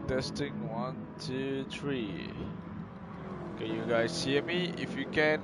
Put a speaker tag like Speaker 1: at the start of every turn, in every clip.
Speaker 1: Testing, 1, 2, 3. Can you guys hear me? If you can.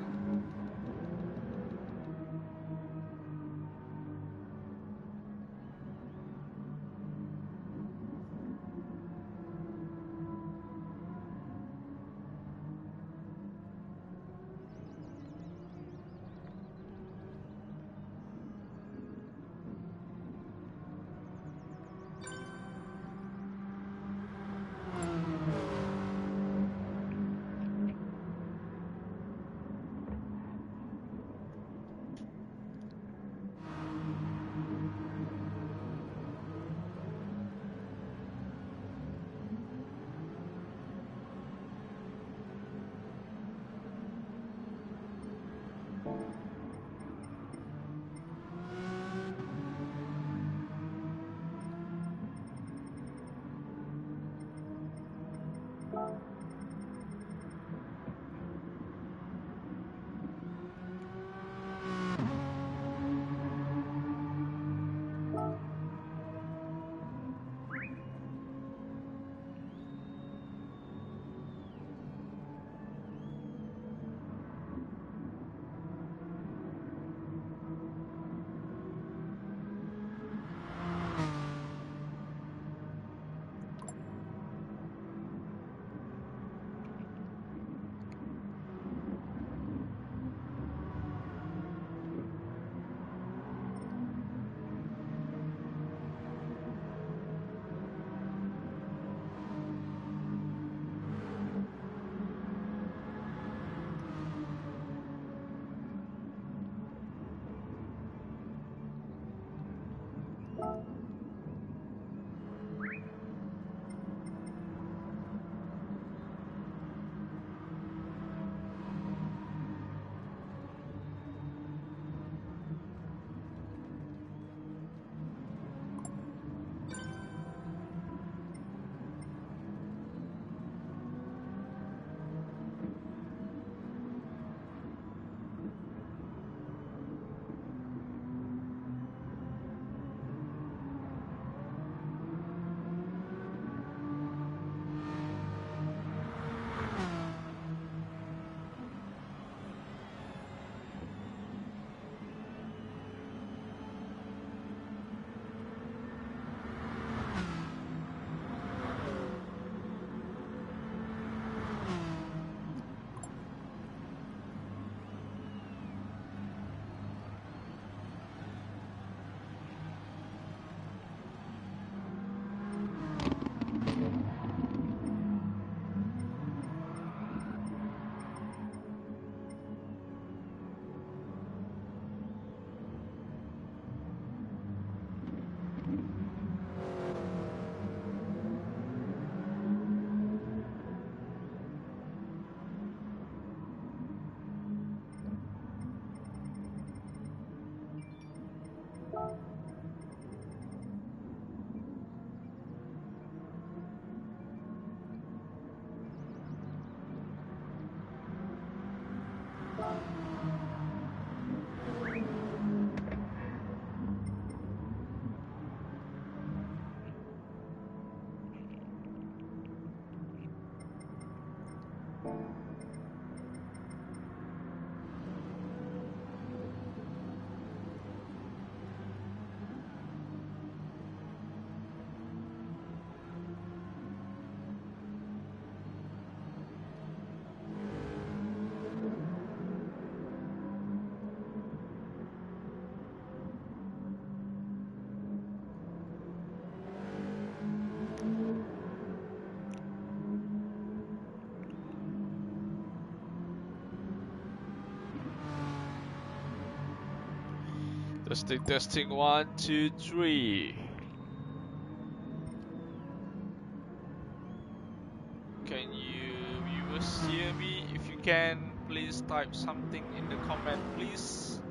Speaker 1: Testing, testing, 1, 2, 3. Can you viewers hear me? If you can, please type something in the comment, please.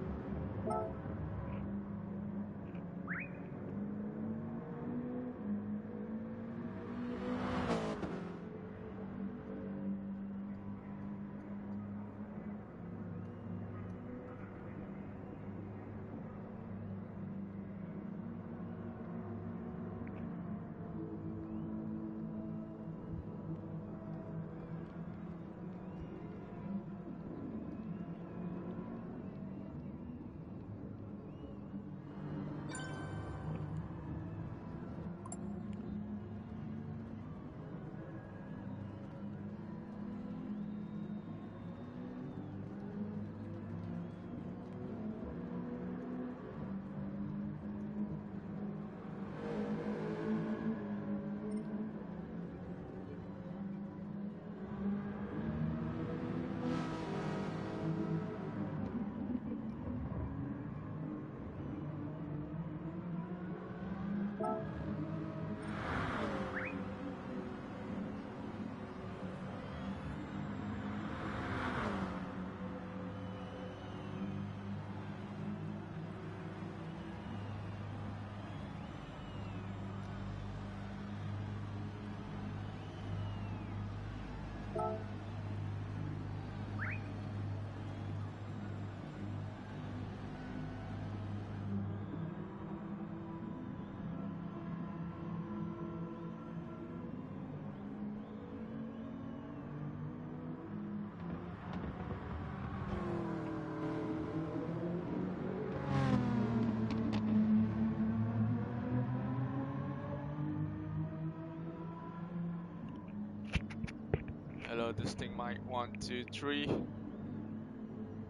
Speaker 1: Hello, testing mic 1, 2, 3.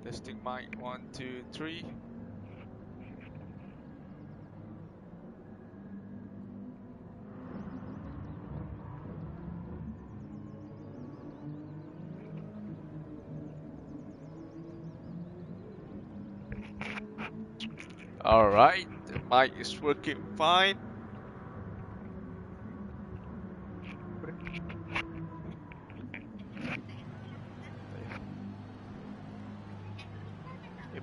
Speaker 1: Testing mic 1, 2, 3. Alright, the mic is working fine.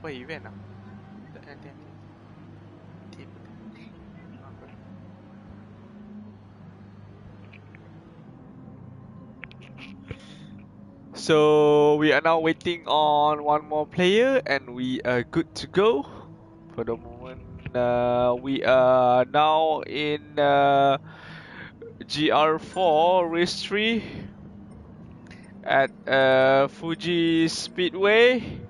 Speaker 1: Apa event ah? Nanti. So we are now waiting on one more player and we are good to go. For the moment, we are now in GR4 race 3 at Fuji Speedway.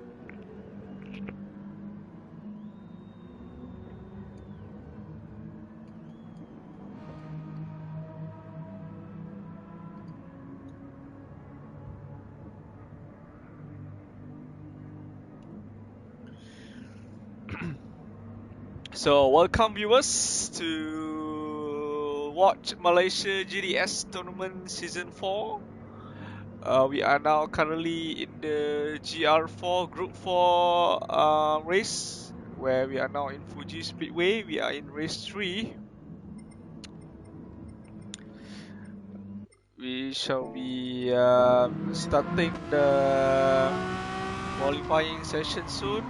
Speaker 1: So welcome viewers to watch Malaysia GDS Tournament Season 4. We are now currently in the GR4 Group 4 race, where we are now in Fuji Speedway. We are in race 3. We shall be starting the qualifying session soon.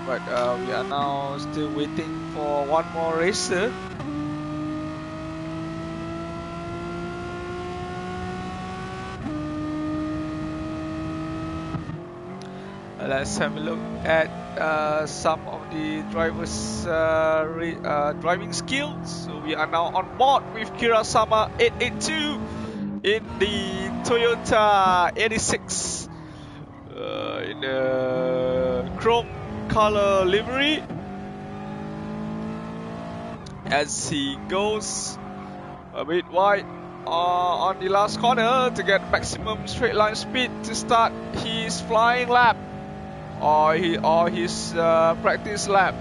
Speaker 1: But we are now still waiting for one more racer. Let's have a look at some of the drivers' driving skills. So we are now on board with Kirasama 882 in the Toyota 86 in the chrome color livery, as he goes a bit wide on the last corner to get maximum straight line speed to start his flying lap or his practice lap.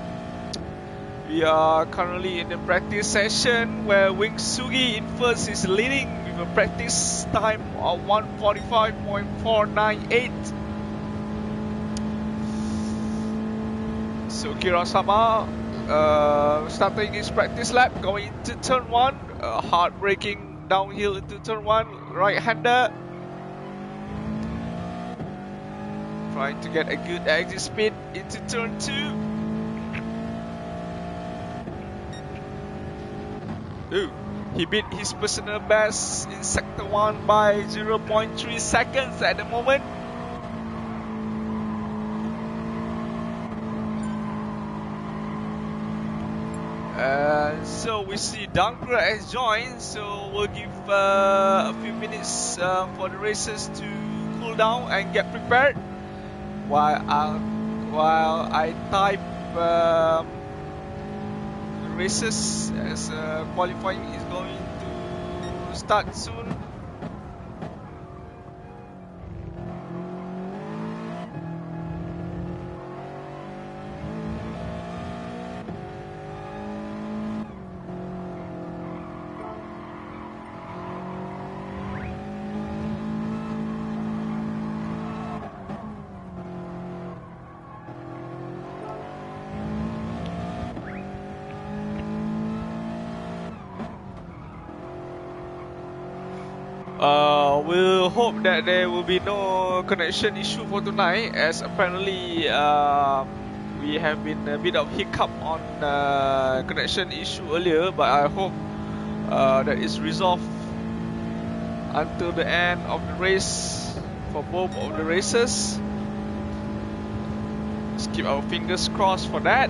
Speaker 1: We are currently in the practice session where Wing Sugi in first is leading with a practice time of 1:45.498. So Kirasama starting his practice lap, going into turn 1, hard braking downhill into turn 1, right-hander. Trying to get a good exit speed into turn 2. Ooh, he beat his personal best in sector 1 by 0.3 seconds at the moment. So we see Dunker has joined, so we'll give a few minutes for the racers to cool down and get prepared while I type races as qualifying is going to start soon. We'll hope that there will be no connection issue for tonight, as apparently we have been a bit of hiccup on connection issue earlier, but I hope that is resolved until the end of the race for both of the races. Let's keep our fingers crossed for that.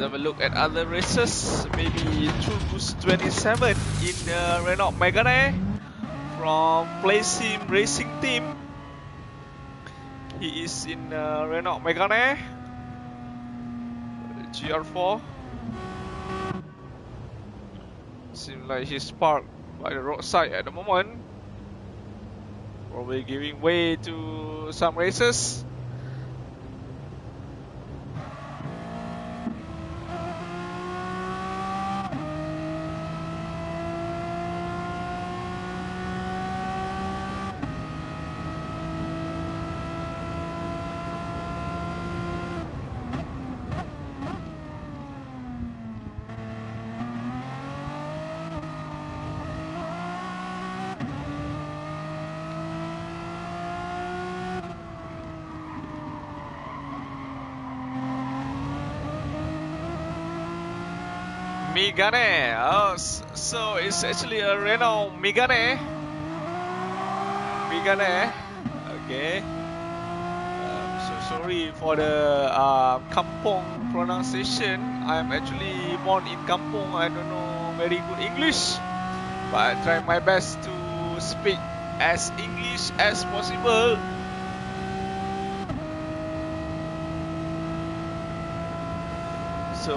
Speaker 1: Let's have a look at other races. Maybe Turbus 27 in Renault Megane from PLAYSIM Racing Team. He is in Renault Megane GR4. Seems like he's parked by the roadside at the moment, probably giving way to some races. Megane. Oh, so it's actually a Renault Megane. Megane. Okay. So sorry for the Kampong pronunciation. I'm actually born in Kampong. I don't know very good English, but I try my best to speak as English as possible. So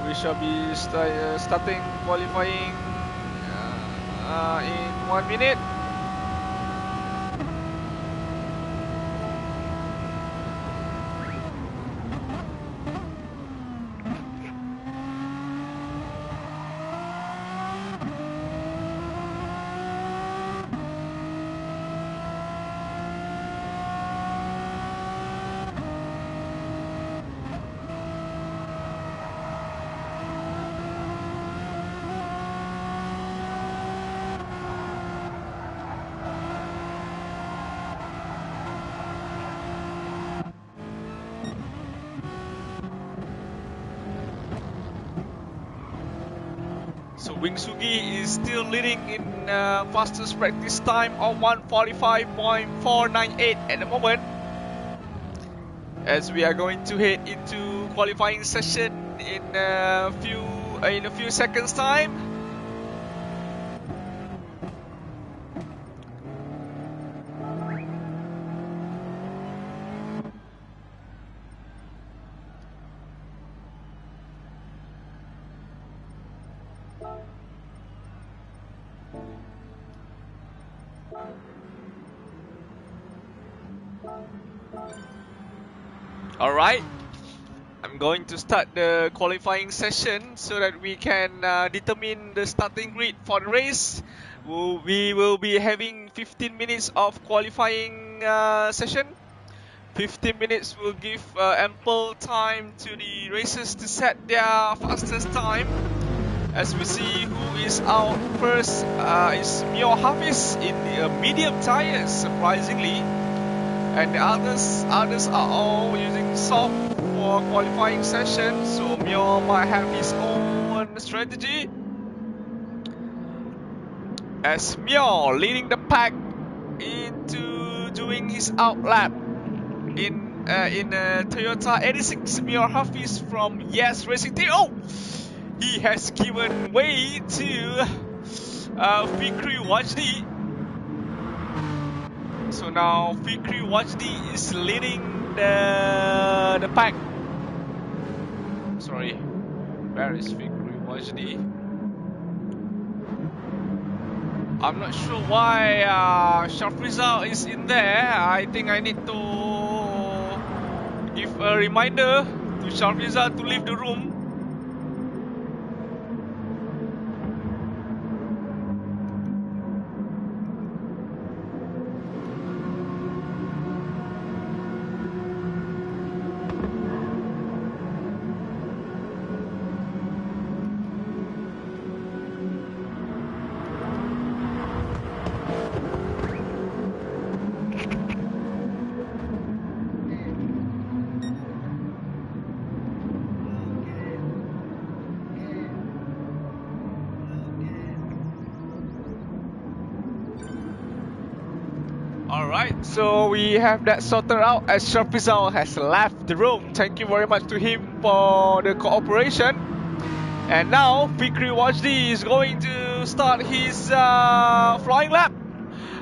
Speaker 1: we shall be starting qualifying in 1 minute. So Wing Sugi is still leading in fastest practice time of 1:45.498 at the moment, as we are going to head into qualifying session in a few seconds time. Alright, I'm going to start the qualifying session so that we can determine the starting grid for the race. We will be having 15 minutes of qualifying session. 15 minutes will give ample time to the racers to set their fastest time. As we see who is out first is Mio Hafiz in the medium tires, surprisingly. And the others are all using soft for qualifying session, so Mio might have his own strategy. As Mio leading the pack into doing his out lap in Toyota 86. Mio Hafiz from Yes Racing Team. Oh, he has given way to Fikri Wajdi. So now Fikri Wajdi is leading the pack. Sorry, where is Fikri Wajdi? I'm not sure why Shafrizal is in there. I think I need to give a reminder to Shafrizal to leave the room. Alright, so we have that sorted out as Shafrizal has left the room. Thank you very much to him for the cooperation. And now Fikri Wajdi is going to start his flying lap.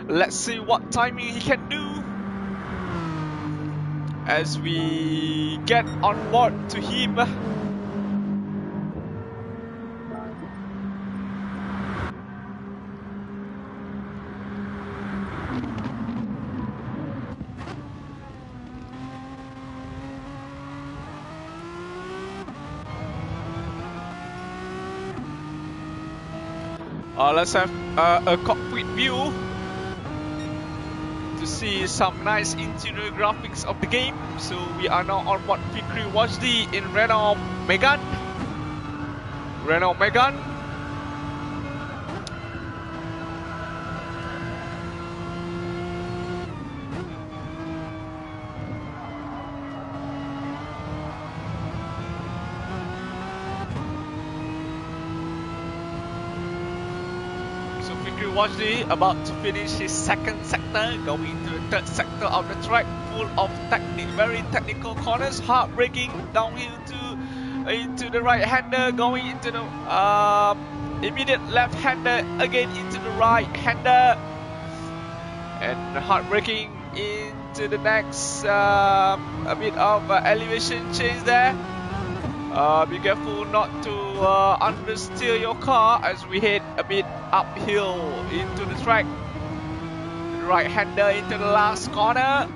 Speaker 1: Let's see what timing he can do as we get on board to him. Let's have a cockpit view to see some nice interior graphics of the game. So we are now on board Fikri Wajdi in Renault Megane. Wajdi about to finish his second sector, going into the third sector of the track, full of very technical corners, hard braking downhill into the right-hander, going into the immediate left-hander, again into the right-hander, and hard braking into the next a bit of elevation change there. Be careful not to understeer your car as we head a bit uphill into the track. Right-hander into the last corner.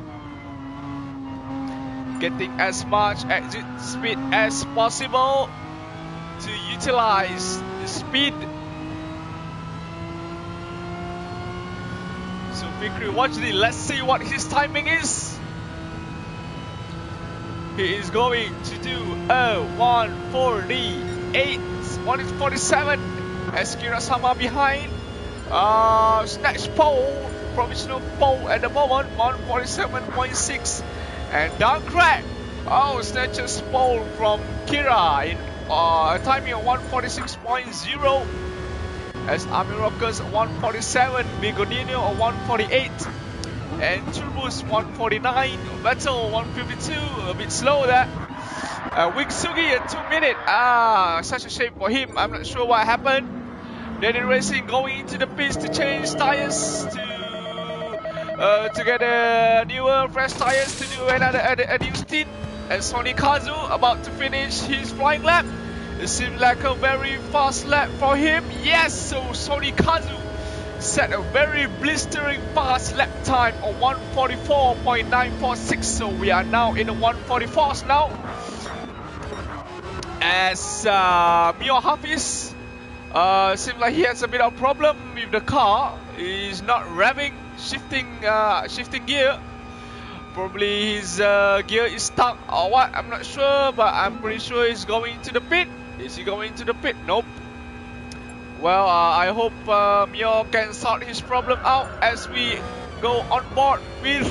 Speaker 1: Getting as much exit speed as possible to utilize the speed. So Fikri Wajdi, let's see what his timing is. He is going to do a 148, 147 as Kirasama behind. Snatch pole, provisional pole at the moment, 147.6. And down crack. Oh, snatches pole from Kira in timing of 146.0. As Army Rockers 147, Bigodino 148. And Turbos 149, Vettel 152, a bit slow there. Wiksugi a 2 minute, such a shame for him, I'm not sure what happened. Danny Racing going into the pits to change tires to get newer fresh tires to do a new stint. And Sonny Kazu about to finish his flying lap. It seems like a very fast lap for him. Yes, so Sonny Kazu set a very blistering fast lap time of 1:44.946. So we are now in the 1:44s now. As Mio Hafiz seems like he has a bit of problem with the car. He's not revving, shifting gear. Probably his gear is stuck or what, I'm not sure, but I'm pretty sure he's going to the pit. Is he going to the pit? Nope. Well, I hope Mio can sort his problem out as we go on board with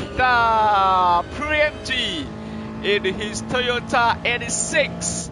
Speaker 1: Pre-MG in his Toyota 86.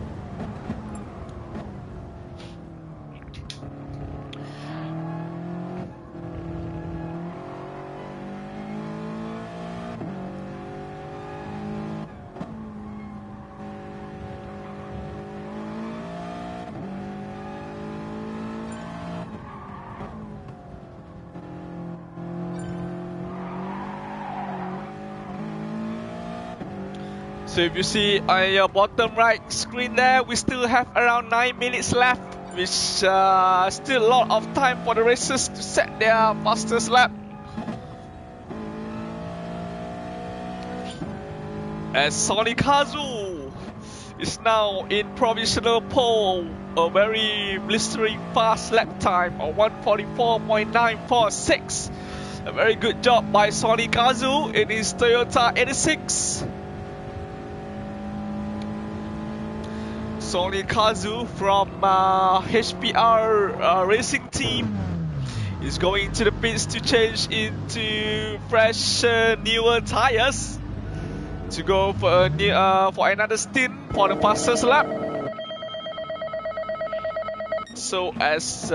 Speaker 1: So if you see on your bottom right screen there, we still have around 9 minutes left, which still a lot of time for the racers to set their fastest lap. As Sonny Kazu is now in provisional pole, a very blistering fast lap time of 1:44.946. A very good job by Sonny Kazu in his Toyota 86. Sonny Kazu from HPR racing team is going to the pits to change into fresh newer tires to go for another stint for the fastest lap. So as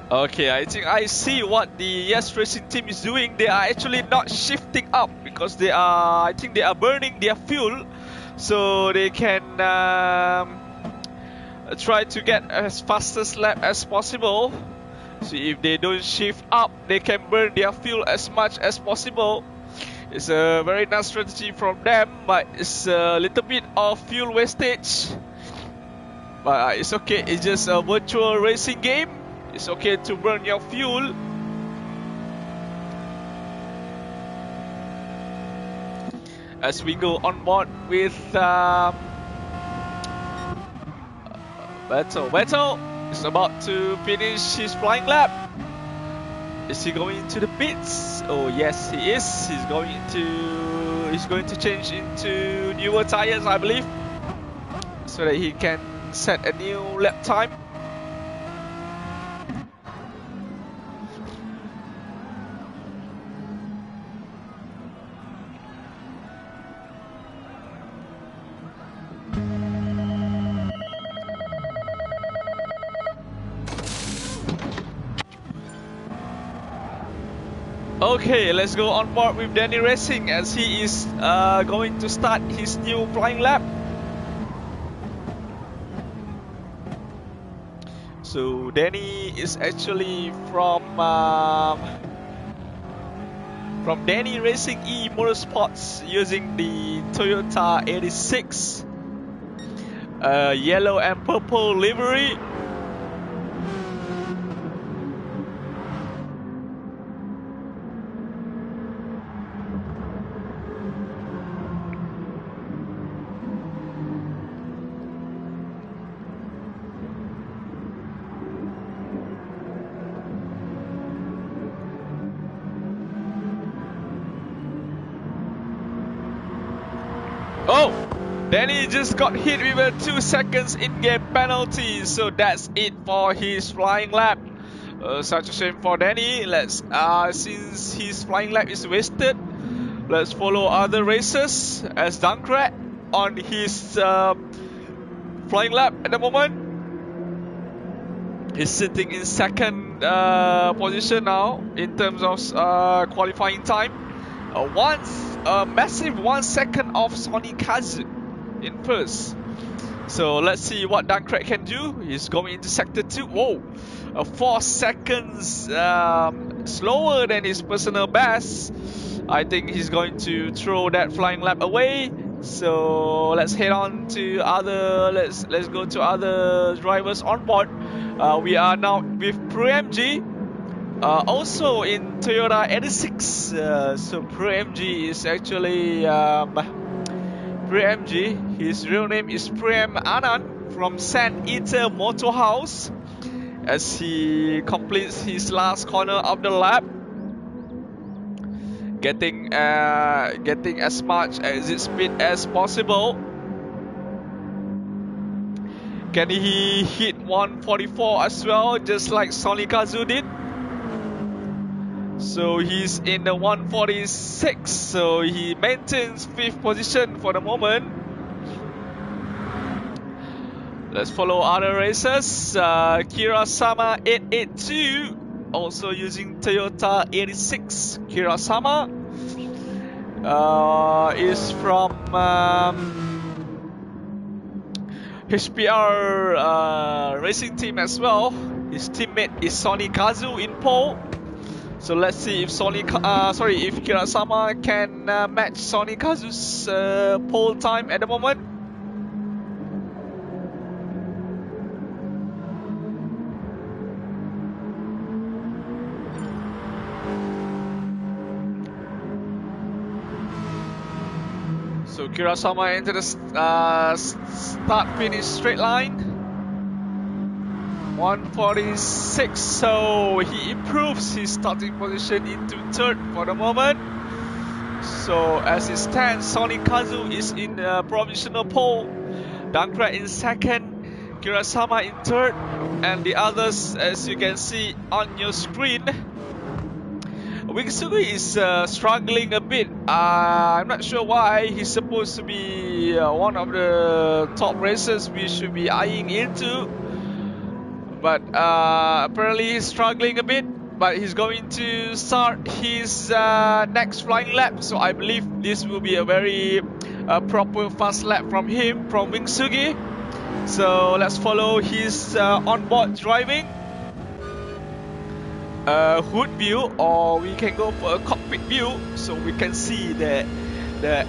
Speaker 1: okay, I think I see what the Yes Racing team is doing. They are actually not shifting up because they are, I think they are burning their fuel, so they can try to get as fastest lap as possible. So if they don't shift up, they can burn their fuel as much as possible. It's a very nice strategy from them, but it's a little bit of fuel wastage. But it's okay, it's just a virtual racing game. It's okay to burn your fuel. As we go on board with Vettel is about to finish his flying lap. Is he going to the pits? Oh yes, he is. He's going to change into newer tires, I believe, so that he can set a new lap time. Okay, let's go on board with Danny Racing as he is going to start his new flying lap. So Danny is actually from Danny Racing E Motorsports using the Toyota 86 yellow and purple livery. Oh, Danny just got hit with a 2 seconds in-game penalty, so that's it for his flying lap. Such a shame for Danny. Let's since his flying lap is wasted, let's follow other racers as Dunkrat on his flying lap at the moment. He's sitting in second position now in terms of qualifying time. A massive 1 second off Sonny Kazu in first. So let's see what Dunkrat can do. He's going into sector 2. Whoa, 4 seconds slower than his personal best. I think he's going to throw that flying lap away. So let's head on to other. Let's go to other drivers on board. We are now with ProMG, also in Toyota 86. So ProMG is actually ProMG. His real name is Prem Anand from San Ita Motor House. As he completes his last corner of the lap, getting as much exit speed as possible. Can he hit 144 as well, just like Sonny Kazu did? So he's in the 146, so he maintains 5th position for the moment. Let's follow other racers. Kirasama 882, also using Toyota 86. Kirasama is from HPR racing team as well. His teammate is Sonny Kazu in pole. So let's see if if Kirasama can match Sonny Kazu's pole time at the moment. So Kirasama into the start-finish straight line. 146, so he improves his starting position into 3rd for the moment. So as it stands, Sonny Kazu is in provisional pole, Dankrat in 2nd, Kirasama in 3rd, and the others, as you can see on your screen. Wingsugi is struggling a bit. I'm not sure why. He's supposed to be one of the top racers we should be eyeing into, but apparently he's struggling a bit. But he's going to start his next flying lap, so I believe this will be a very proper fast lap from him, from Wingsugi. So let's follow his onboard driving. Hood view, or we can go for a cockpit view, so we can see the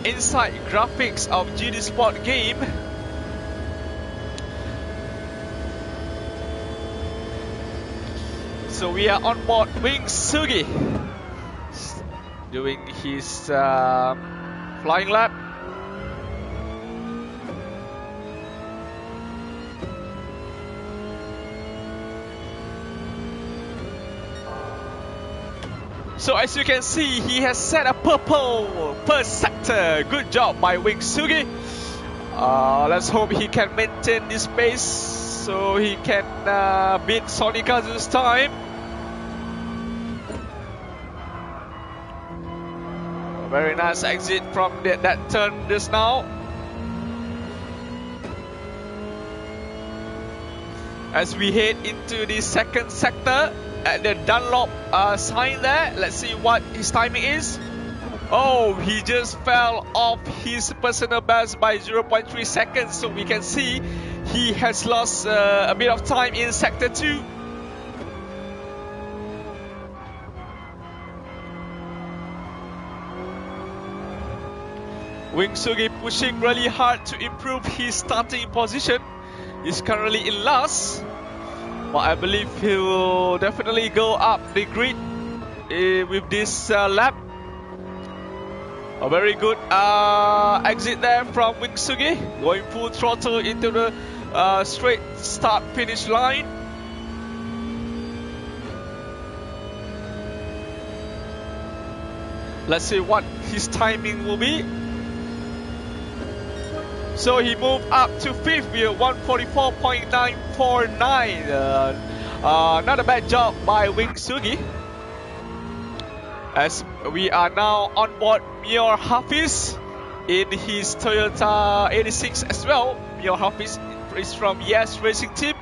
Speaker 1: inside graphics of GT Sport game. So we are on board Wingsugi, doing his flying lap. So as you can see, he has set a purple first sector. Good job by Wingsugi. Let's hope he can maintain this pace so he can beat Sonny Kazu's time. Very nice exit from that turn just now. As we head into the 2nd sector, at the Dunlop sign there, let's see what his timing is. Oh, he just fell off his personal best by 0.3 seconds, so we can see he has lost a bit of time in sector 2. Wingsugi pushing really hard to improve his starting position. He's currently in last, but I believe he will definitely go up the grid with this lap. A very good exit there from Wingsugi, going full throttle into the straight start-finish line. Let's see what his timing will be. So he moved up to 5th with 144.949. Not a bad job by Wingsugi. As we are now on board Mior Hafiz in his Toyota 86 as well. Mior Hafiz is from Yes Racing Team.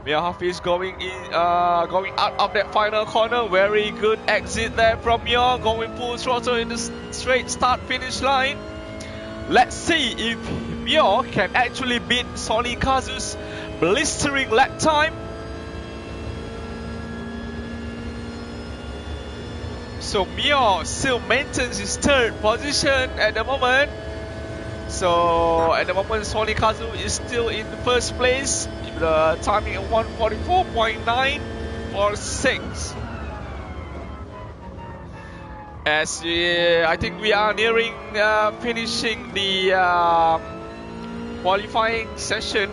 Speaker 1: Mior Hafiz going out of that final corner. Very good exit there from Mior, going full throttle in the straight start-finish line. Let's see if Mior can actually beat Sonny Kazu's blistering lap time. So Mio still maintains his third position at the moment. So at the moment Sony Kazu is still in the first place with the timing of 144.946. As I think we are nearing finishing the qualifying session.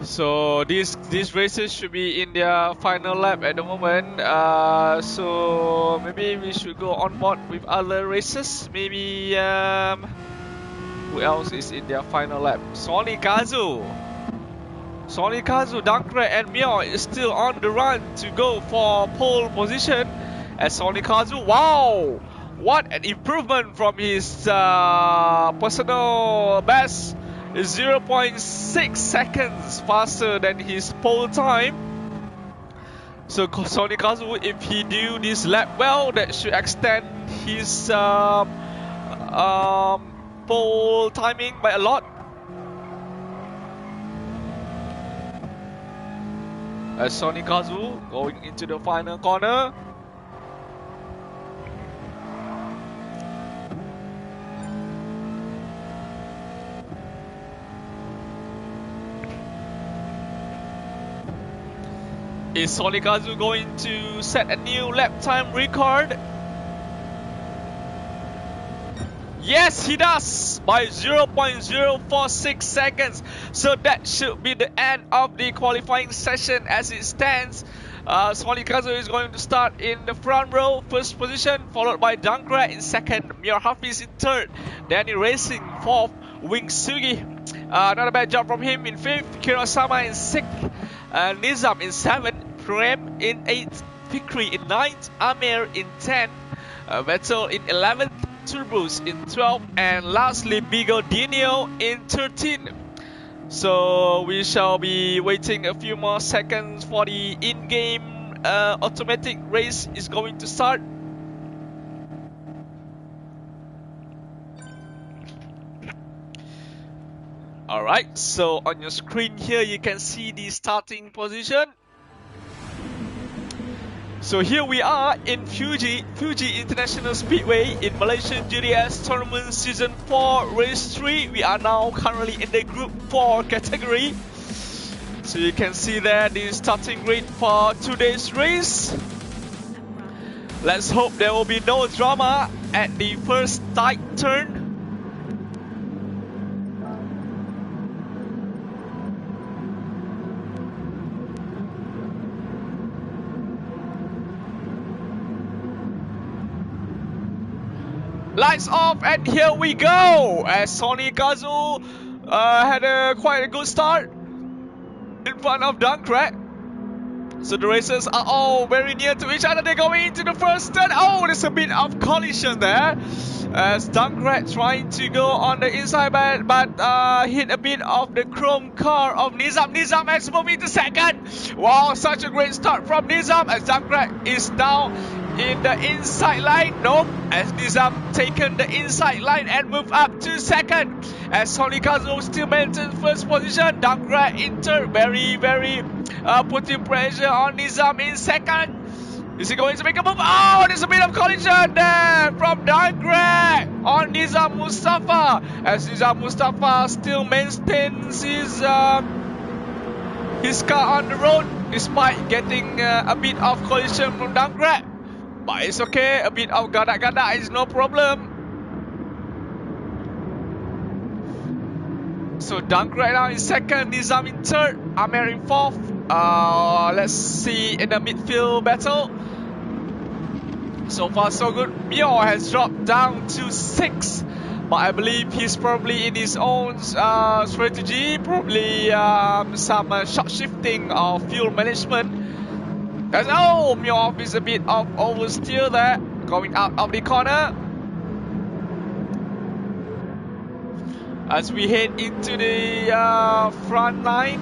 Speaker 1: So these races should be in their final lap at the moment. So maybe we should go on board with other races. Maybe who else is in their final lap? Sony Kazu, Dankre and Mio is still on the run to go for pole position. As Sony Kazu, wow, what an improvement from his personal best! 0.6 seconds faster than his pole time. So Sony Kazu, if he do this lap well, that should extend his pole timing by a lot. As Sony Kazu going into the final corner. Is Sony Kazu going to set a new lap time record? Yes, he does, by 0.046 seconds. So that should be the end of the qualifying session as it stands. Sony Kazu is going to start in the front row, first position, followed by Dankra in second, Mio Hafiz in third, Danny Racing fourth, Wing Sugi. Not a bad job from him in fifth, Kirosama in sixth, Nizam in seventh, Prem in 8th, Fikri in 9th, Amir in 10th, Vettel in 11th, Turbos in 12th, and lastly Bigodinho in 13th. So we shall be waiting a few more seconds for the in-game automatic race is going to start. Alright, so on your screen here you can see the starting position. So here we are in Fuji International Speedway in Malaysian GTS Tournament Season 4 Race 3. We are now currently in the Group 4 category. So you can see there the starting grid for today's race. Let's hope there will be no drama at the first tight turn. Lights off and here we go! As Sony Kazu had quite a good start in front of Dunkrat. So the racers are all very near to each other. They're going into the first turn. Oh, there's a bit of collision there. As Dunkrat trying to go on the inside but hit a bit of the chrome car of Nizam. Nizam has moved into second. Wow, such a great start from Nizam as Dunkrat is now in the inside line. Nope, as Nizam taken the inside line and moved up to second. As Sony Kazu still maintains first position. Dunkrat in third, very putting pressure on Nizam in second. Is he going to make a move? Oh, there's a bit of collision there from Dunkrat on Nizam Mustafa. As Nizam Mustafa still maintains his car on the road despite getting a bit of collision from Dunkrat. But it's okay, a bit of gada is no problem. So Dunkrat now in second, Nizam in third, Amir in fourth. Let's see in the midfield battle. So far so good. Mio has dropped down to 6th, but I believe he's probably in his own strategy, probably some short shifting or fuel management. As Mio is a bit of oversteer there, going out of the corner. As we head into the front line,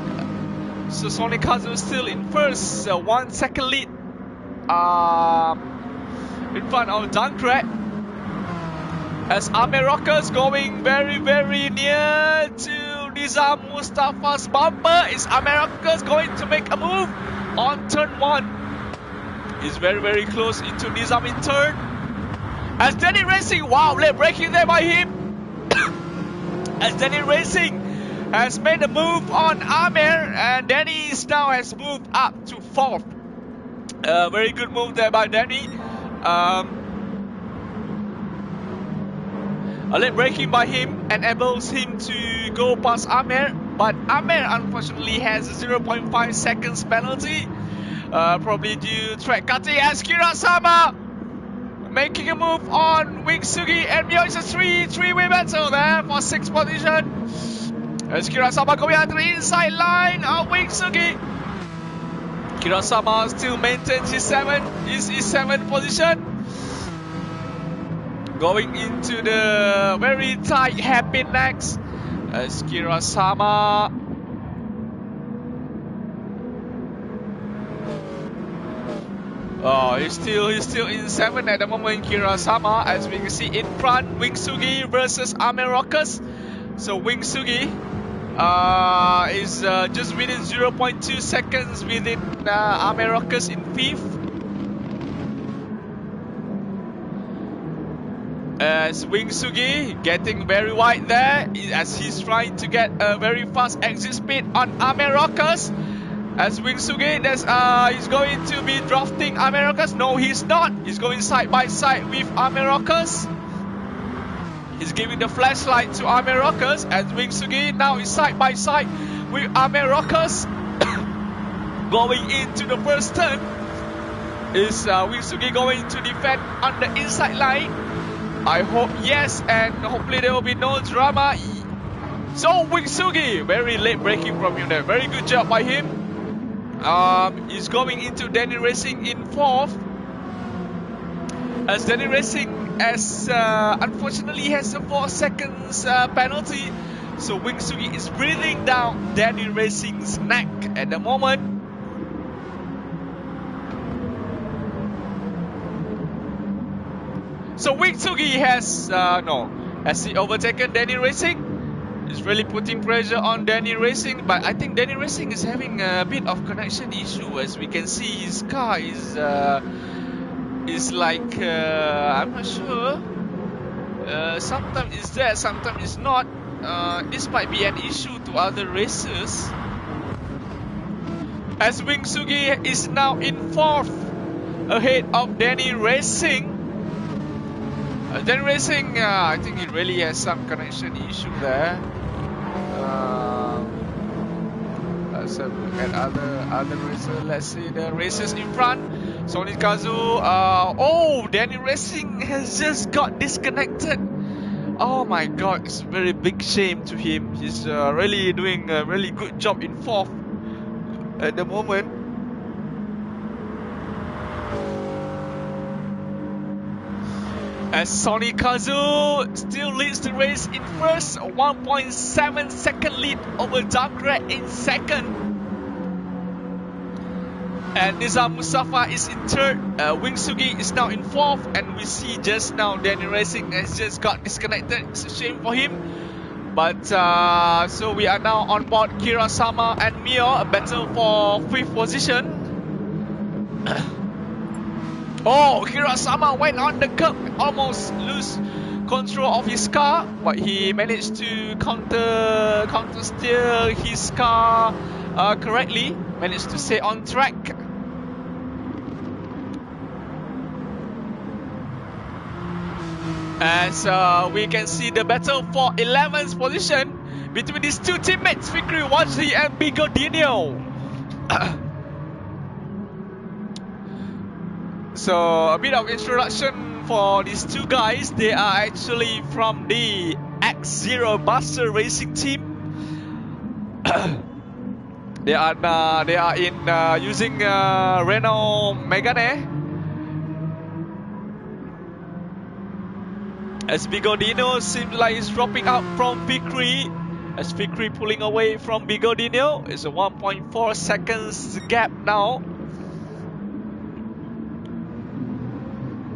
Speaker 1: so Sony Kazu still in first, 1 second lead in front of Dunkret. As Amir Rockers going very near to Nizam Mustafa's bumper. Is Amir Rockers going to make a move on turn 1? He's very close into Nizam in turn. As Danny Racing, wow, late braking there by him. As Danny Racing has made a move on Amir, and Danny now has moved up to 4th. Very good move there by Danny. A late braking by him enables him to go past Amir, but Amir unfortunately has a 0.5 seconds penalty, probably due to track cutting. As Kurasama making a move on Wingsugi and Mio. It's a three-way battle there for 6th position. As Kurasama going out to the inside line of Wingsugi. Kurasama still maintains his 7th position. Going into the very tight happy next as Kurasama he's still in 7th at the moment. Kurasama, as we can see in front, Wingsugi versus Amir Rockers. So Wingsugi is just within 0.2 seconds within Amir Rockers in 5th. As Wingsugi getting very wide there, as he's trying to get a very fast exit speed on Amir Rockers. As Wingsugi, he's going to be drafting Amir Rockers. No, he's not. He's going side by side with Amir Rockers. He's giving the flashlight to Amir Rockers. As Wingsugi now is side by side with Amir Rockers. Going into the first turn, is Wingsugi going to defend on the inside line? I hope yes, and hopefully there will be no drama. So Wingsugi, very late braking from him there. Very good job by him. He's going into Danny Racing in 4th. As Danny Racing unfortunately has a 4 seconds penalty. So Wingsugi is breathing down Danny Racing's neck at the moment. So Wingsugi has he overtaken Danny Racing? He's really putting pressure on Danny Racing, but I think Danny Racing is having a bit of connection issue. As we can see, his car is like I'm not sure. Sometimes it's there, sometimes it's not. This might be an issue to other racers. As Wingsugi is now in 4th, ahead of Danny Racing. Danny Racing, I think it really has some connection issue there. Let's have a look at other racers. Let's see the racers in front. Sonic Kazu. Danny Racing has just got disconnected. Oh my god, it's a very big shame to him. He's really doing a really good job in 4th at the moment. As Sonic Kazu still leads the race in 1st, 1.7 second lead over Dunkret in 2nd. And Nizam Mustafa is in 3rd. Wingsugi is now in 4th, and we see just now Danny Racing has just got disconnected. It's a shame for him. But so we are now on board Kurasama and Mio, a battle for 5th position. Kurasama went on the curb, almost lose control of his car, but he managed to counter steer his car correctly, managed to stay on track. As we can see the battle for 11th position between these two teammates, Fikri Wajdi and Bigodinho. So a bit of introduction for these two guys. They are actually from the X0 Buster Racing team. they are in using Renault Megane. As Bigodinho seems like he's dropping out from Fikri. As Fikri pulling away from Bigodinho. It's a 1.4 seconds gap now.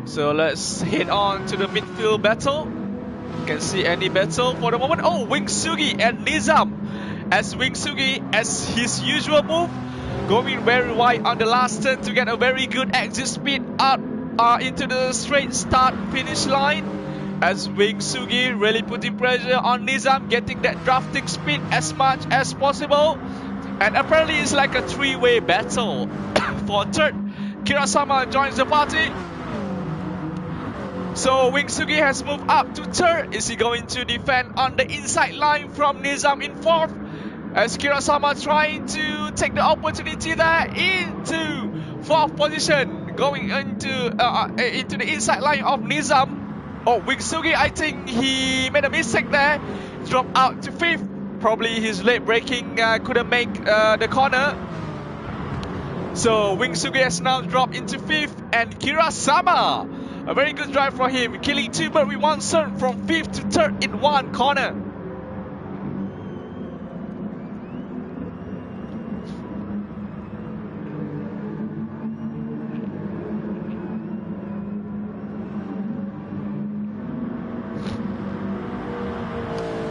Speaker 1: So let's head on to the midfield battle. You can see any battle for the moment. Oh, Wing Sugi and Nizam. As Wing Sugi, as his usual move, going very wide on the last turn to get a very good exit speed out into the straight start finish line. As Wing Sugi really putting pressure on Nizam, getting that drafting speed as much as possible. And apparently it's like a three-way battle. For third, Kirasama joins the party. So Wing Sugi has moved up to third. Is he going to defend on the inside line from Nizam in fourth? As Kirasama trying to take the opportunity there into fourth position, going into the inside line of Nizam. Oh, Wing Sugi, I think he made a mistake there. Dropped out to fifth. Probably his late braking couldn't make the corner. So Wing Sugi has now dropped into fifth, and Kirasama, a very good drive for him, killing two birds with one stone from fifth to third in one corner.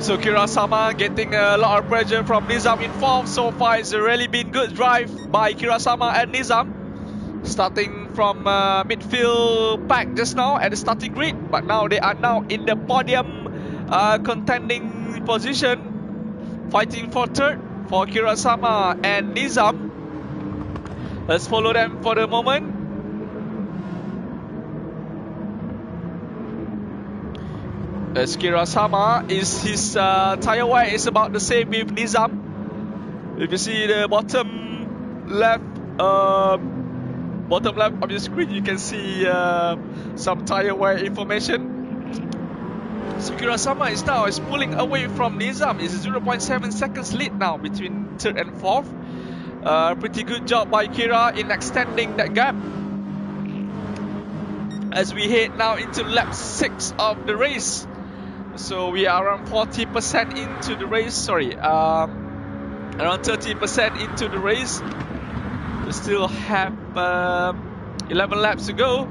Speaker 1: So Kirasama getting a lot of pressure from Nizam in fourth. So far it's a really been good drive by Kirasama and Nizam. Starting from midfield pack just now at the starting grid. But now they are now in the podium contending position. Fighting for third for Kirasama and Nizam. Let's follow them for the moment. As Kirasama, his tyre wear is about the same with Nizam. If you see the bottom left of your screen, you can see some tyre wear information. So Kirasama is pulling away from Nizam. It's 0.7 seconds lead now between third and fourth. Pretty good job by Kira in extending that gap. As we head now into lap 6 of the race. So we are around 40% into the race, around 30% into the race. We still have 11 laps to go.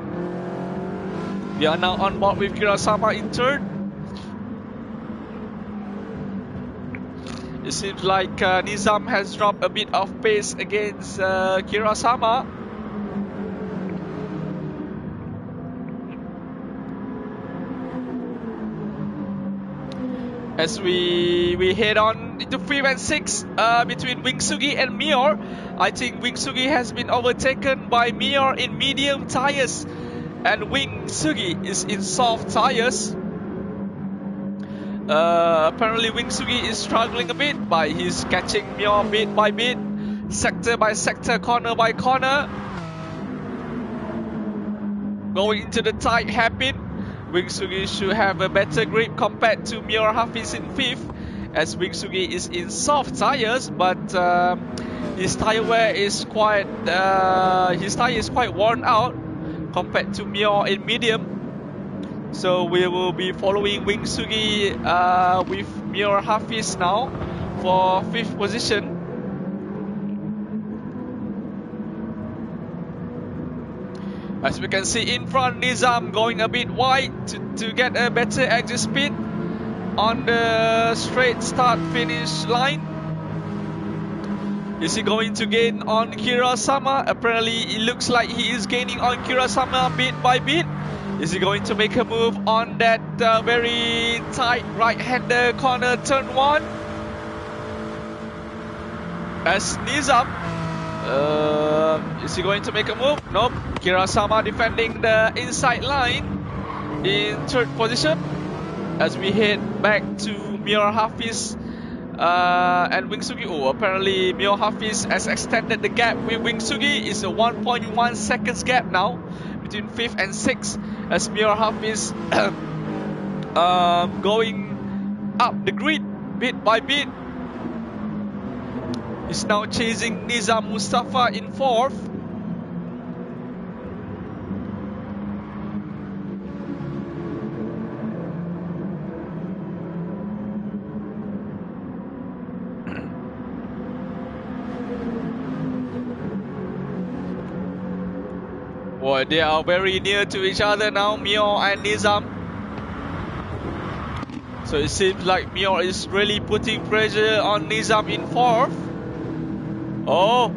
Speaker 1: We are now on board with Kirasama in third. It seems like Nizam has dropped a bit of pace against Kirasama. As we head on into 5 and 6 between Wing Sugi and Mior. I think Wing Sugi has been overtaken by Mior in medium tires, and Wing Sugi is in soft tires. Apparently Wing Sugi is struggling a bit, but he's catching Mior bit by bit, sector by sector, corner by corner. Going into the tight hairpin. Wing Sugi should have a better grip compared to Mior Hafiz in 5th, as Wing Sugi is in soft tires, but his tire wear is quite worn out compared to Mior in medium. So we will be following Wing Sugi with Mior Hafiz now for 5th position. As we can see in front, Nizam going a bit wide to get a better exit speed on the straight start finish line. Is he going to gain on Kirasama? Apparently it looks like he is gaining on Kirasama bit by bit. Is he going to make a move on that very tight right-hander corner turn 1? As Nizam, is he going to make a move? Nope. Kirasama defending the inside line in third position. As we head back to Mior Hafiz and Wing Sugi. Oh, apparently Mior Hafiz has extended the gap with Wing Sugi. It's a 1.1 seconds gap now between 5th and 6th, as Mior Hafiz going up the grid bit by bit. He's now chasing Nizam Mustafa in 4th. Boy, they are very near to each other now, Mio and Nizam. So it seems like Mio is really putting pressure on Nizam in 4th. Oh,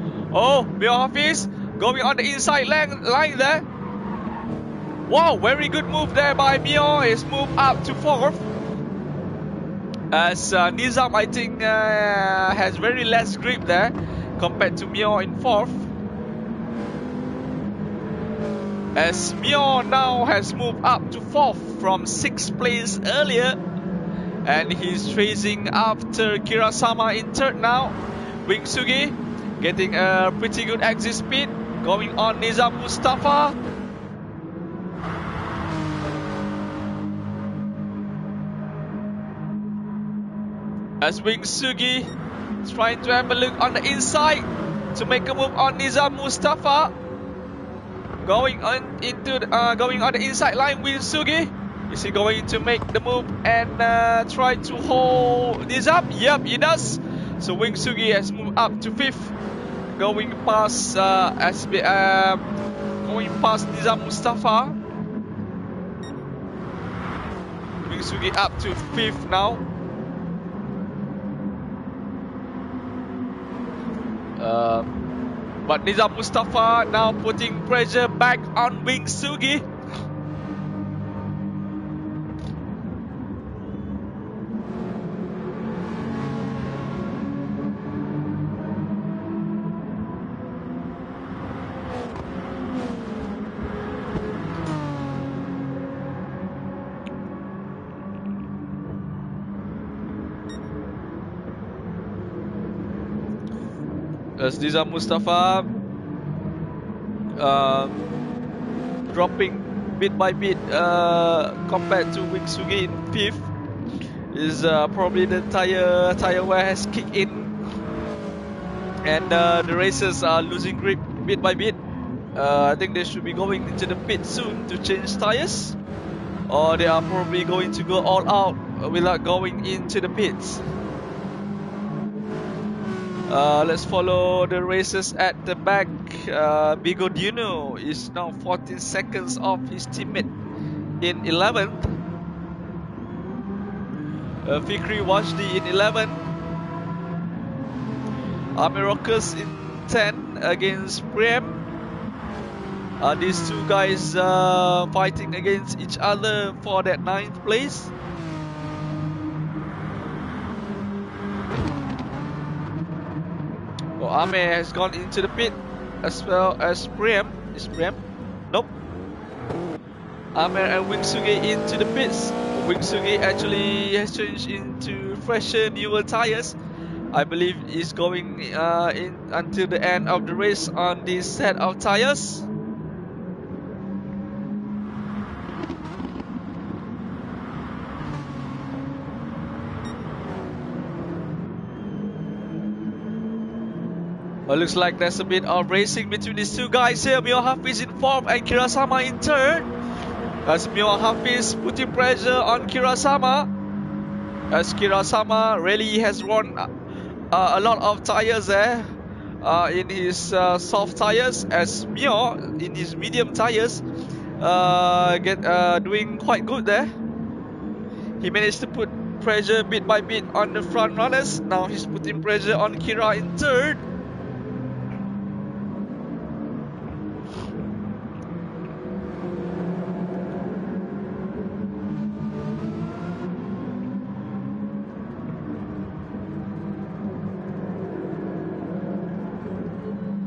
Speaker 1: Mio Hafiz going on the inside line there. Wow, very good move there by Mio. He's moved up to 4th. As Nizam, I think, has very less grip there compared to Mio in 4th. As Mio now has moved up to 4th from 6th place earlier. And he's chasing after Kirasama in 3rd now. Wing Sugi getting a pretty good exit speed. Going on Nizam Mustafa. As Wing Sugi is trying to have a look on the inside to make a move on Nizam Mustafa. Going on the inside line, Wing Sugi. Is he going to make the move and try to hold Nizam? Yep, he does. So Wing Sugi has moved up to 5th, going past Nizam Mustafa. Wing Sugi up to 5th now. But Nizam Mustafa now putting pressure back on Wing Sugi. As Nizam Mustafa dropping bit by bit compared to Wing Sugi in 5th, is probably the tire wear has kicked in, and the racers are losing grip bit by bit. I think they should be going into the pit soon to change tires, or they are probably going to go all out without going into the pits. Let's follow the racers at the back. Bigodino is now 14 seconds off his teammate in 11th. Fikri Wajdi in 11th. Amirokas in 10 against Prem. These two guys fighting against each other for that 9th place. Ame has gone into the pit as well as Prem. Is Prem? Nope. Ame and Wing Sugi into the pits. Wing Sugi actually has changed into fresher, newer tires. I believe he's going in until the end of the race on this set of tires. Looks like there's a bit of racing between these two guys here. Mio Hafiz in 4th and Kirasama in 3rd. As Mio Hafiz putting pressure on Kirasama. As Kirasama really has run a lot of tires there in his soft tires. As Mio in his medium tires doing quite good there. He managed to put pressure bit by bit on the front runners. Now he's putting pressure on Kira in 3rd.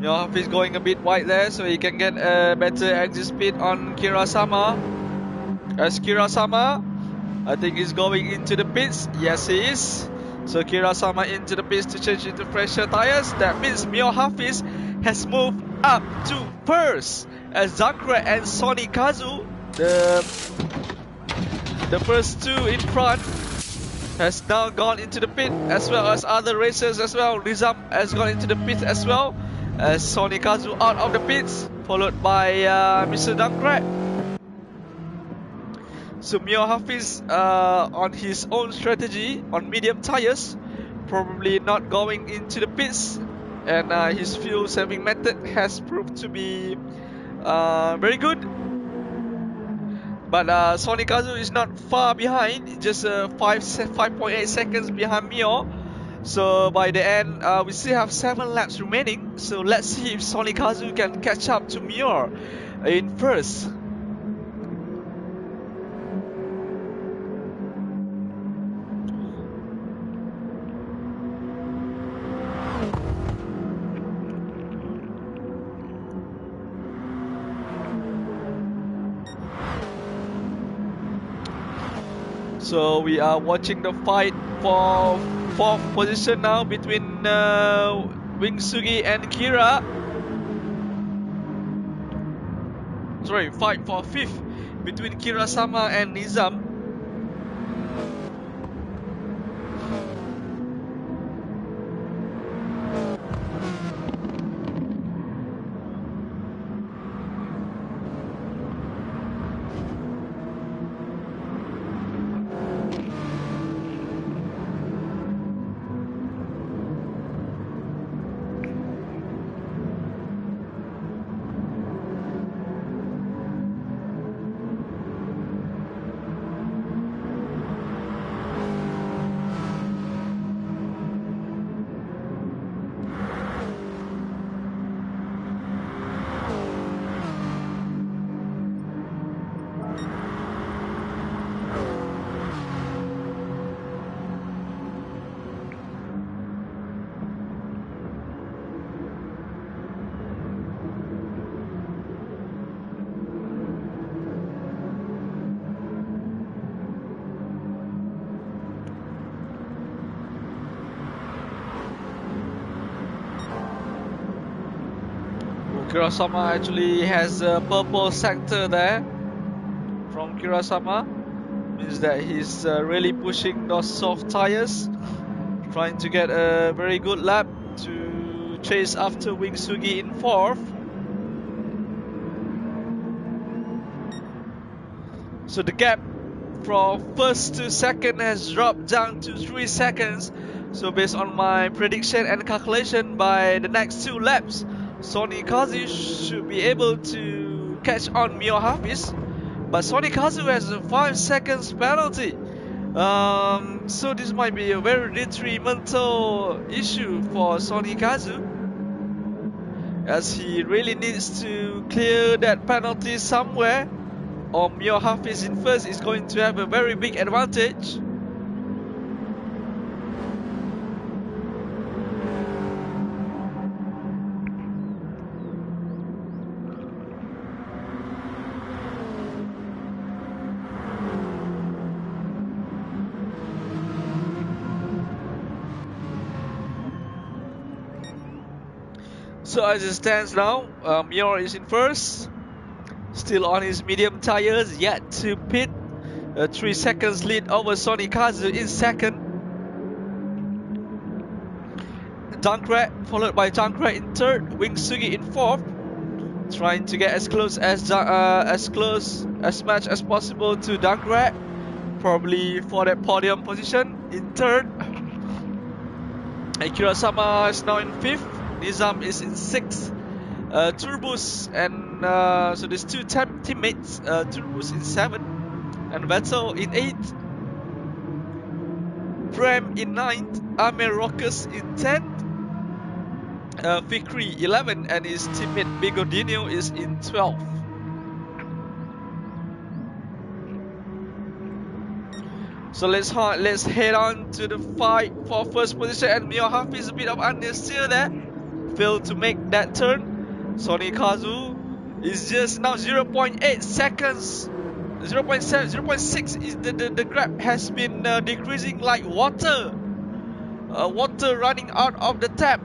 Speaker 1: Mio Hafiz going a bit wide there so he can get a better exit speed on Kirasama. As Kirasama, I think he's going into the pits. Yes, he is. So Kirasama into the pits to change into fresher tires. That means Mio Hafiz has moved up to 1st. As Zankra and Sonny Kazu, the first two in front, has now gone into the pit, as well as other racers as well. Nizam has gone into the pit as well. As Sonny Kazu out of the pits, followed by Mr. Dankrat. So Mio Hafiz on his own strategy on medium tires, probably not going into the pits, and his fuel saving method has proved to be Very good. But Sonikazu is not far behind, just 5.8 seconds behind Mio. So by the end, we still have 7 laps remaining. So let's see if Sonikazu can catch up to Mio in first. So we are watching the fight for 4th position now between Wingsugi and Kira. Sorry, fight for 5th between Kira-sama and Nizam. Kira-sama actually has a purple sector there from Kira-sama. Means that he's really pushing those soft tires, trying to get a very good lap to chase after Wingsugi in 4th. So the gap from 1st to 2nd has dropped down to 3 seconds. So based on my prediction and calculation, by the next 2 laps, Sonikazu should be able to catch on Mio Hafiz, but Sonikazu has a 5 seconds penalty. So this might be a very detrimental issue for Sonikazu, as he really needs to clear that penalty somewhere, or Mio Hafiz in first is going to have a very big advantage. So as it stands now, Mio is in first, still on his medium tires, yet to pit. A 3 seconds lead over Sonikazu in second. Dunkrat followed by Dunkrat in third, Wingsugi in fourth, trying to get as close as much as possible to Dunkrat, probably for that podium position in third. Kira-sama is now in fifth. Nizam is in 6th, Turbus and so there's 2 teammates, Turbus in 7th and Vettel in 8th, Prem in 9th, Amir Rockers in 10th, Fikri 11th, and his teammate Bigodinho is in 12th. So let's head on to the fight for first position, and Mio Hafiz a bit of understeer there. Failed to make that turn. Sonikazu is just now 0.8 seconds, 0.7, 0.6 is the gap has been decreasing like water. Water running out of the tap.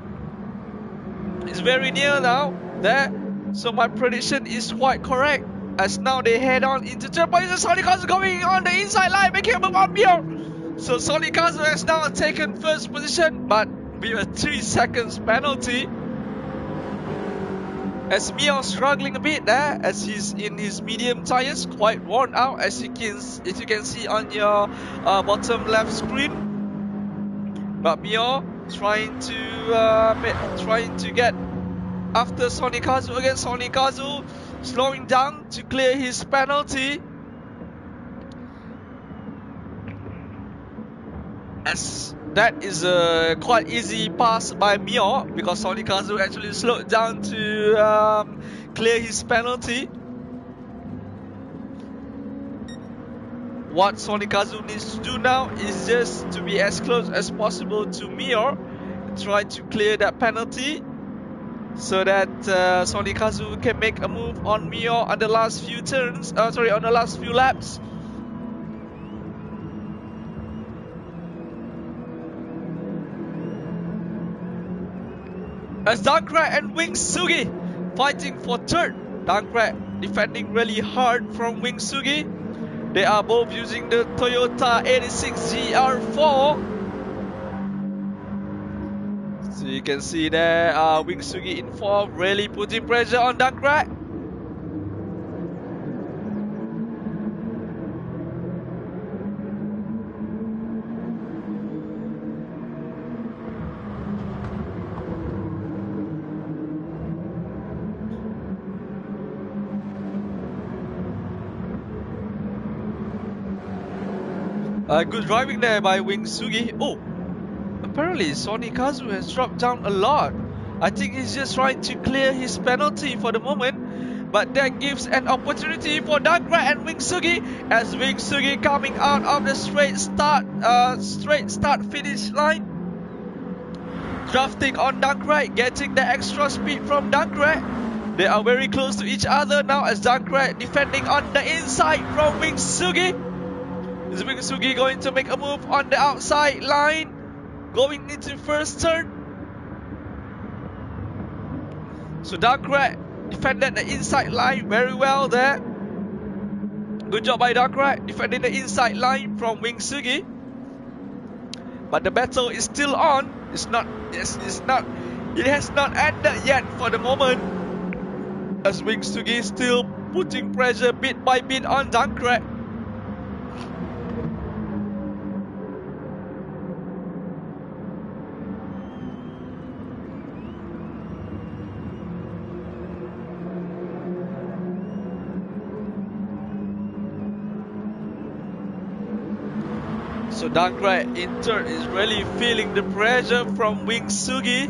Speaker 1: It's very near now there. So my prediction is quite correct, as now they head on into third position. Sonikazu going on the inside line, making a move on Mio. So Sonikazu has now taken first position, but with a 3 seconds penalty, as Mio struggling a bit there, as he's in his medium tires, quite worn out, as you can see on your bottom left screen. But Mio trying to get after Sonikazu again. Sonikazu slowing down to clear his penalty. As that is a quite easy pass by Mio, because Sonikazu actually slowed down to clear his penalty. What Sonikazu needs to do now is just to be as close as possible to Mio, try to clear that penalty, so that Sonikazu can make a move on Mio on the last few turns. On the last few laps. As Dankrat and Wingsugi fighting for third. Dankrat defending really hard from Wingsugi. They are both using the Toyota 86 GR4. So you can see there, Wingsugi in form, really putting pressure on Dankrat. Good driving there by Wingsugi. Oh, apparently Sonikazu has dropped down a lot. I think he's just trying to clear his penalty for the moment, but that gives an opportunity for Dankrat and Wingsugi, as Wingsugi coming out of the straight start finish line, drafting on Dankrat, getting the extra speed from Dankrat. They are very close to each other now, as Dankrat defending on the inside from Wingsugi. Is Wingsugi going to make a move on the outside line, going into first turn? So Dankrat defended the inside line very well there. Good job by Dankrat defending the inside line from Wingsugi. But the battle is still on. It has not ended yet for the moment, as Wingsugi is still putting pressure bit by bit on Dankrat. So Dankrat in third is really feeling the pressure from Wingsugi.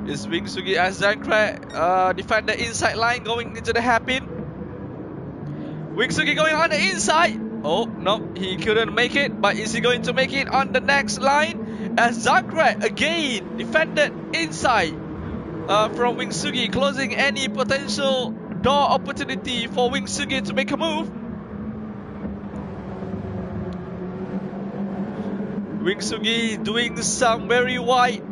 Speaker 1: Is Wingsugi as Dankrat defend the inside line, going into the hairpin. Wingsugi going on the inside. Oh no, he couldn't make it. But is he going to make it on the next line? As Dankrat again defended inside from Wingsugi, closing any potential door opportunity for Wingsugi to make a move. Wingsugi doing some very wide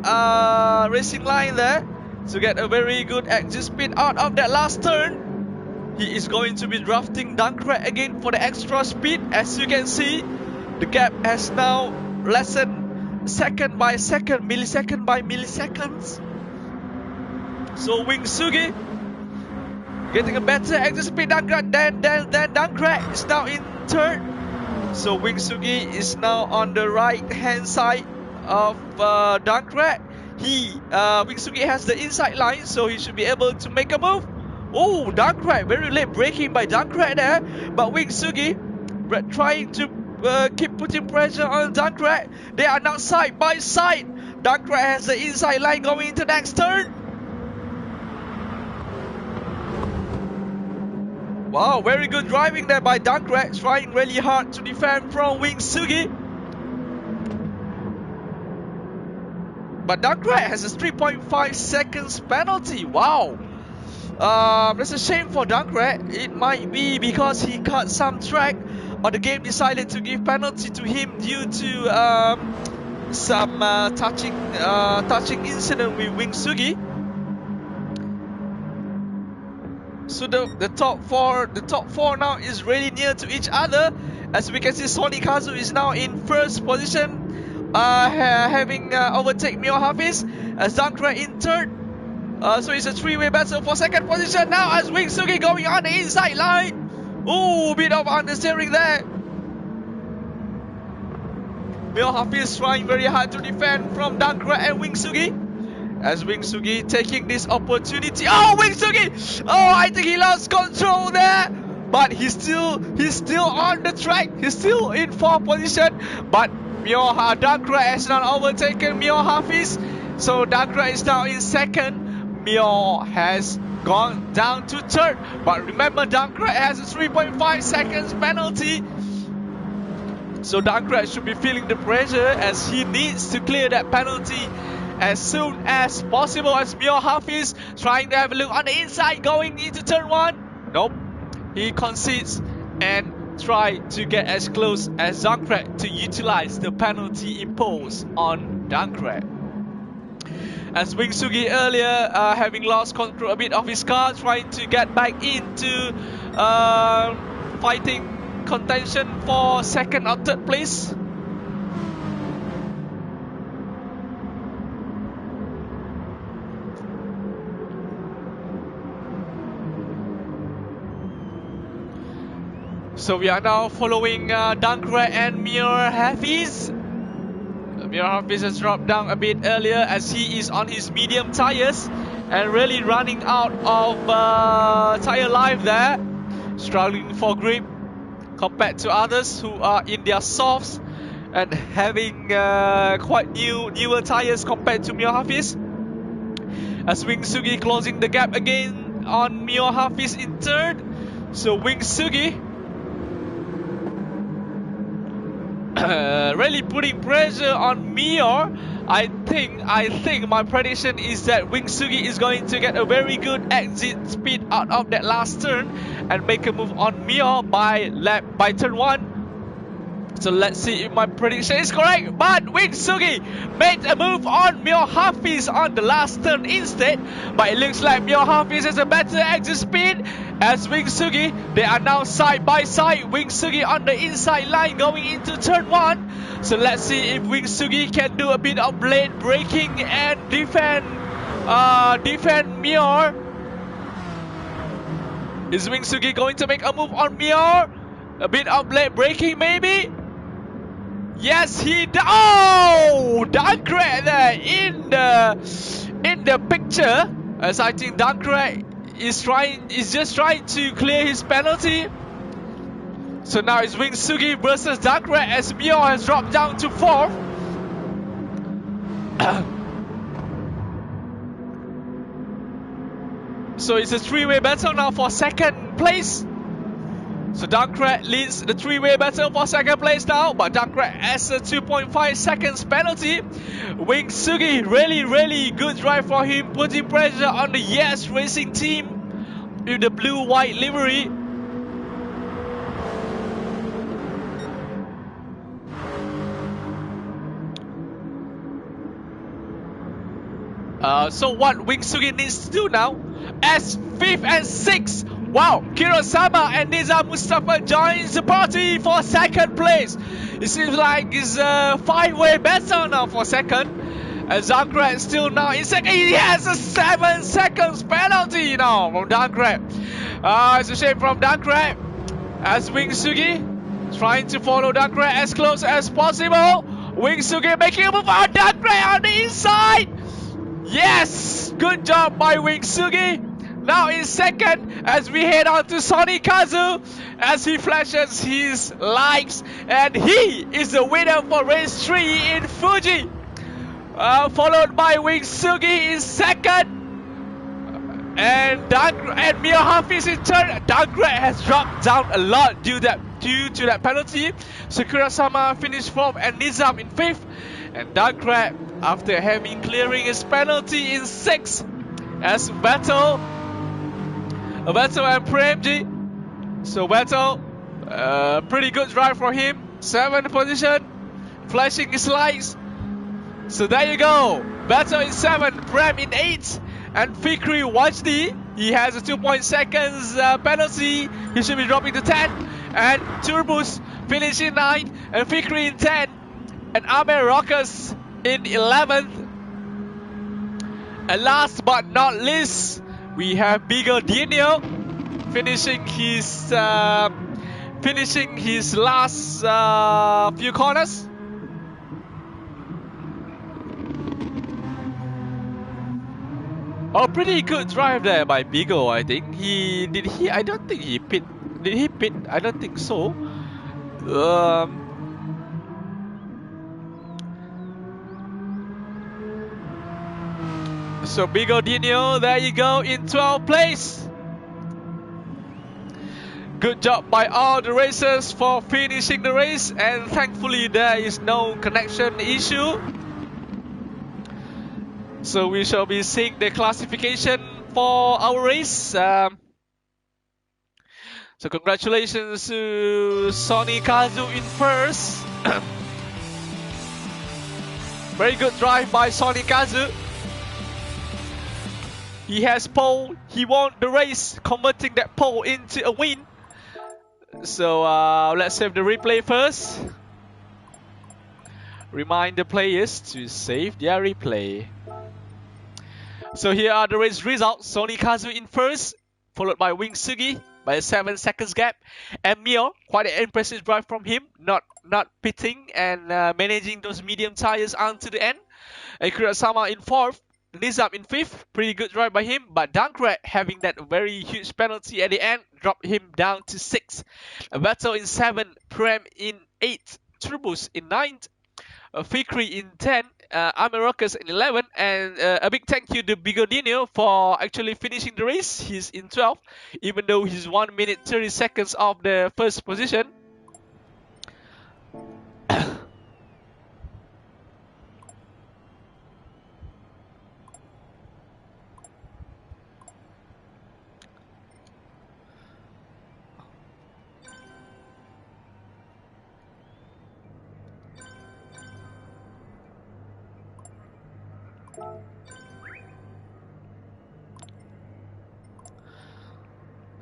Speaker 1: racing line there to get a very good exit speed out of that last turn. He is going to be drafting Dankrat again for the extra speed. As you can see, the gap has now lessened second by second, millisecond by milliseconds. So Wingsugi getting a better exit speed than Dankrat is now in third. So Wingsugi is now on the right hand side of Dankrat. Wingsugi has the inside line, so he should be able to make a move. Oh, Dankrat, very late braking by Dankrat there, but Wingsugi trying to keep putting pressure on Dankrat. They are now side by side. Dankrat has the inside line going into next turn. Wow, very good driving there by Dankrat, trying really hard to defend from Wingsugi. But Dankrat has a 3.5 seconds penalty. Wow. That's a shame for Dankrat. It might be because he cut some track, or the game decided to give penalty to him due to some touching incident with Wingsugi. So the top four now is really near to each other. As we can see, Sonikazu is now in first position, having overtake Mio Hafiz, as Dankrat in third. So it's a three-way battle for second position now, as Wingsugi going on the inside line. Ooh, bit of understeering there. Mio Hafiz trying very hard to defend from Dankrat and Wingsugi, as Wing Sugi taking this opportunity. Oh, Wing Sugi! Oh, I think he lost control there. But he's still on the track. He's still in 4th position. But Dankra has not overtaken Mio Hafiz. So Dankra is now in 2nd. Mio has gone down to 3rd. But remember, Dankra has a 3.5 seconds penalty. So Dankra should be feeling the pressure as he needs to clear that penalty as soon as possible, as Mio Hafiz trying to have a look on the inside going into turn 1. Nope. He concedes and try to get as close as Dankra to utilize the penalty imposed on Dankra. As Wing Sugi earlier having lost control a bit of his car, trying to get back into fighting contention for 2nd or 3rd place. So we are now following Dankra and Mio Hafiz. Mio Hafiz has dropped down a bit earlier as he is on his medium tires and really running out of tire life there, struggling for grip compared to others who are in their softs and having quite newer tires compared to Mio Hafiz. As Wing Sugi closing the gap again on Mio Hafiz in 3rd. So Wing Sugi really putting pressure on Mio. I think my prediction is that Wing Sugi is going to get a very good exit speed out of that last turn and make a move on Mio by turn 1. So let's see if my prediction is correct. But Wing Sugi made a move on Mio Hafiz on the last turn instead. But it looks like Mio Hafiz has a better exit speed. As Wing Sugi, they are now side by side. Wing Sugi on the inside line going into turn 1. So let's see if Wing Sugi can do a bit of blade braking and defend Mio. Is Wing Sugi going to make a move on Mio? A bit of blade braking maybe? Yes, he does. Oh, Dankra there in the picture. As I think Dankra is just trying to clear his penalty. So now it's Wing Sugi versus Dankra as Mio has dropped down to 4th. So it's a 3-way battle now for 2nd place. So Dankra leads the 3-way battle for 2nd place now, but Dankra has a 2.5 seconds penalty. Wing Sugi, really good drive for him, putting pressure on the Yes Racing team with the blue-white livery. So what Wing Sugi needs to do now, as 5th and 6th, wow, Kurosama and Nizam Mustafa joins the party for 2nd place. It seems like it's a 5-way battle now for 2nd. As Dankra is still now in 2nd. He has a 7 seconds penalty now from Dankra. It's a shame from Dankra. As Wing Sugi trying to follow Dankra as close as possible. Wing Sugi making a move on Dankra on the inside. Yes, good job by Wing Sugi. Now in 2nd as we head on to Sonny Kazu as he flashes his lights, and he is the winner for race 3 in Fuji. Followed by Wing Sugi in 2nd. And Mio Hafiz in 3rd. Dankra has dropped down a lot due to that penalty. So Kurosama finished 4th and Nizam in 5th. And Dankra, after having clearing his penalty in 6th, as Vettel and Premji. So Vettel, pretty good drive for him. 7th position, flashing his lights. So there you go. Vettel in 7th, Prem in 8th, and Fikri Wajdi, he has a 2 seconds penalty. He should be dropping to 10. And Turbus finish in 9th, and Fikri in 10, and Amer Rockers in 11th. And last but not least, we have Bigger Dino finishing his last few corners. Oh, pretty good drive there by Bigo, I think. I don't think he pit. Did he pit? I don't think so. So Bigo Dino, there you go, in 12th place. Good job by all the racers for finishing the race, and thankfully there is no connection issue. So we shall be seeing the classification for our race. So congratulations to Sonny Kazu in first. Very good drive by Sonny Kazu. He has pole, he won the race, converting that pole into a win. So let's save the replay first. Remind the players to save their replay. So here are the race results. Sonny Kazu in first, followed by Wing Sugi by a 7 seconds gap. And Mio, quite an impressive drive from him, not pitting and managing those medium tires onto the end. And Kurasama in fourth, Nizam in fifth, pretty good drive by him, but Dunkrat having that very huge penalty at the end dropped him down to sixth. Vettel in seventh, Prem in eighth, Turbus in ninth, Fikri in 10, Amarokas in 11, and a big thank you to Bigodinho for actually finishing the race. He's in 12th, even though he's 1 minute 30 seconds off the first position.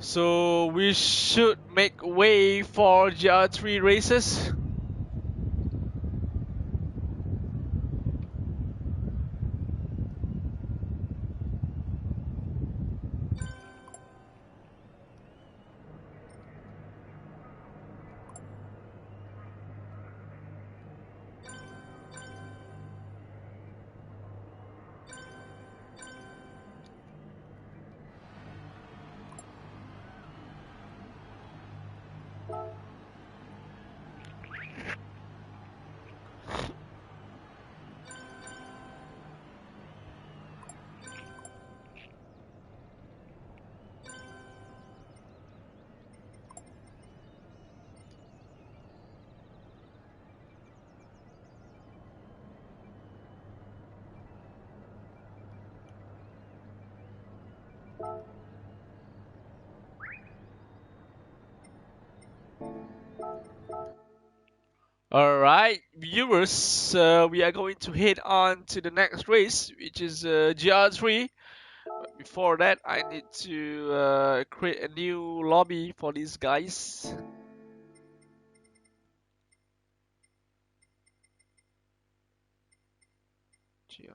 Speaker 1: So we should make way for GR3 races. Alright, viewers, we are going to head on to the next race, which is GR3. But before that, I need to create a new lobby for these guys. GR3.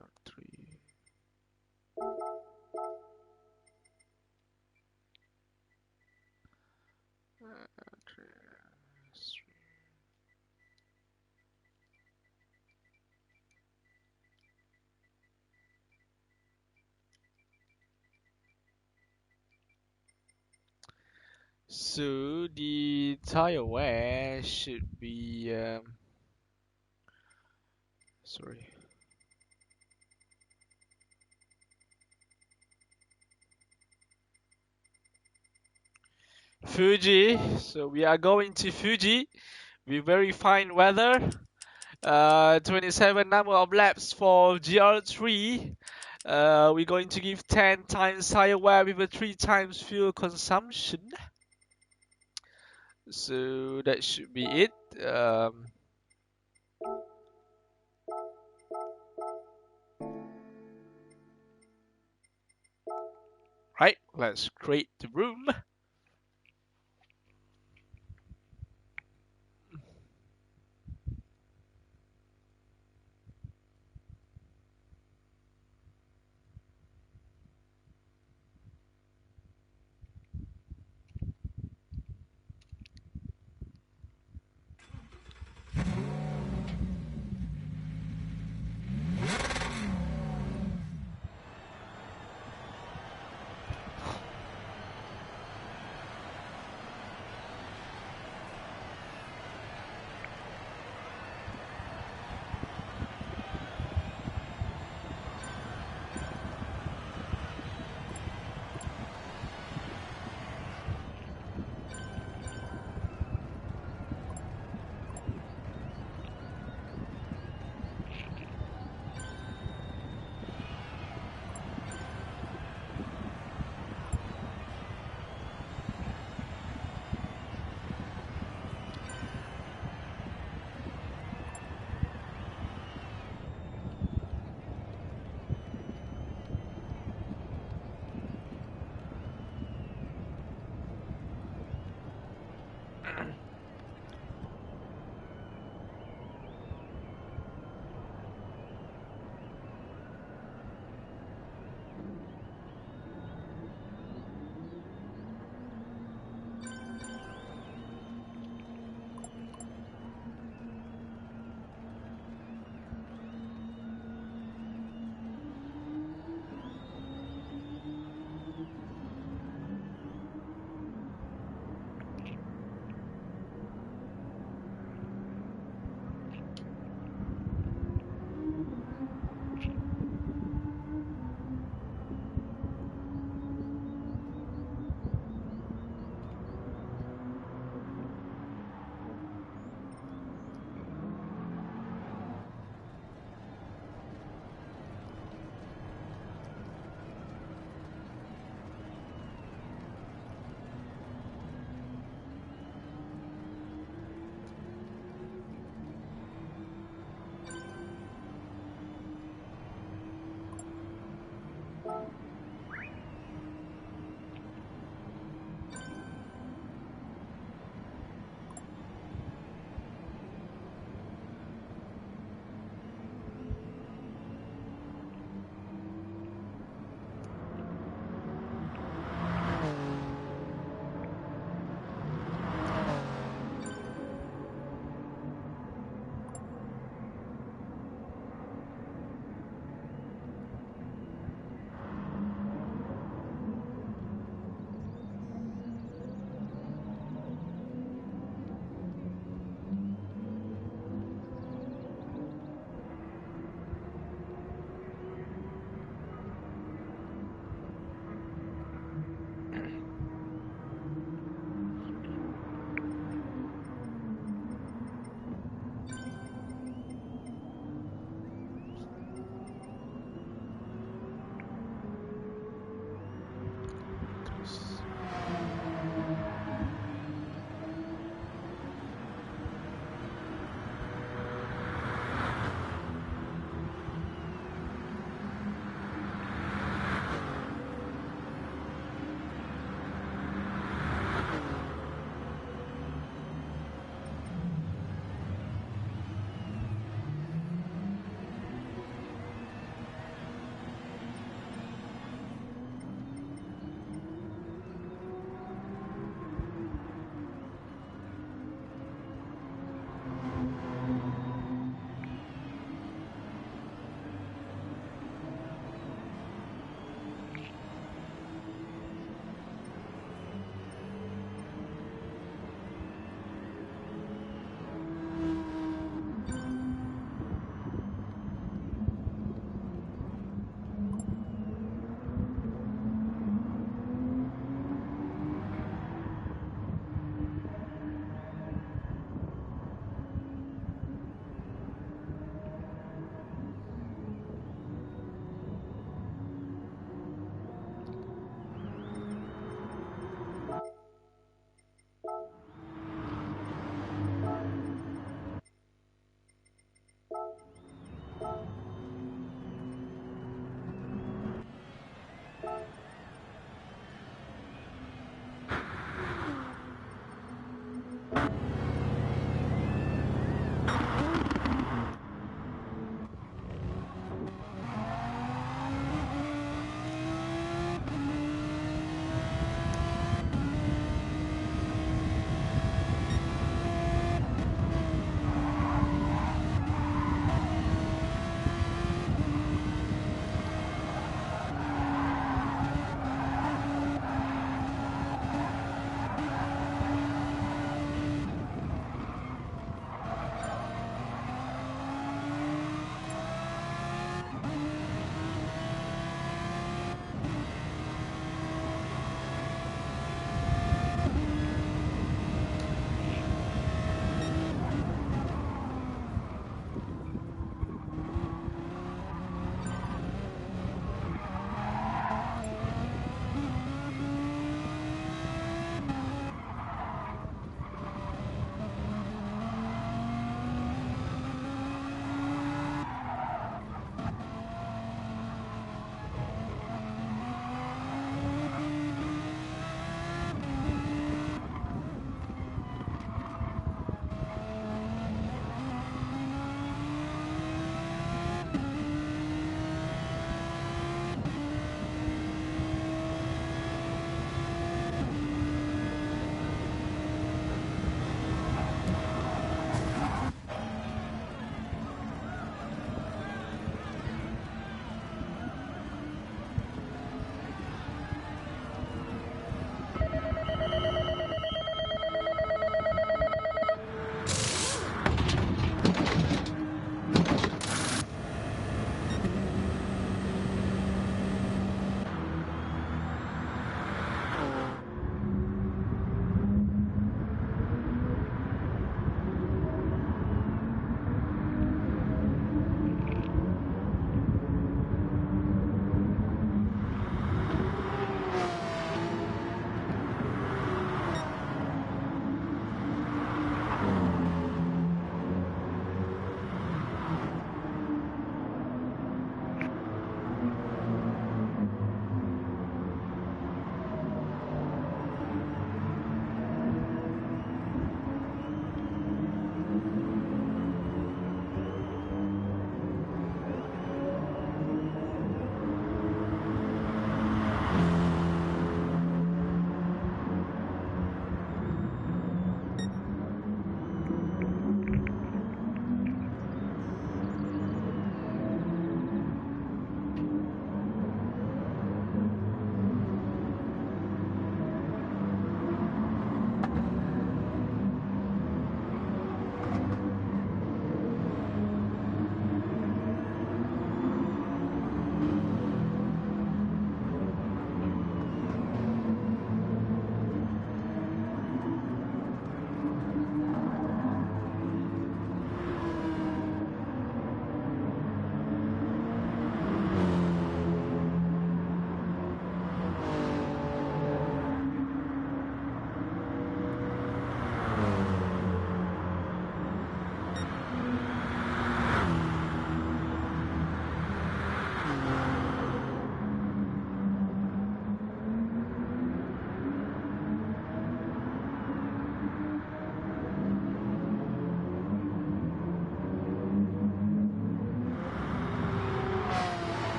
Speaker 1: So the tire wear should be sorry. Fuji. So we are going to Fuji with very fine weather. 27 number of laps for GR3. We're going to give 10 times tire wear with a 3 times fuel consumption. So that should be it. Right, let's create the room.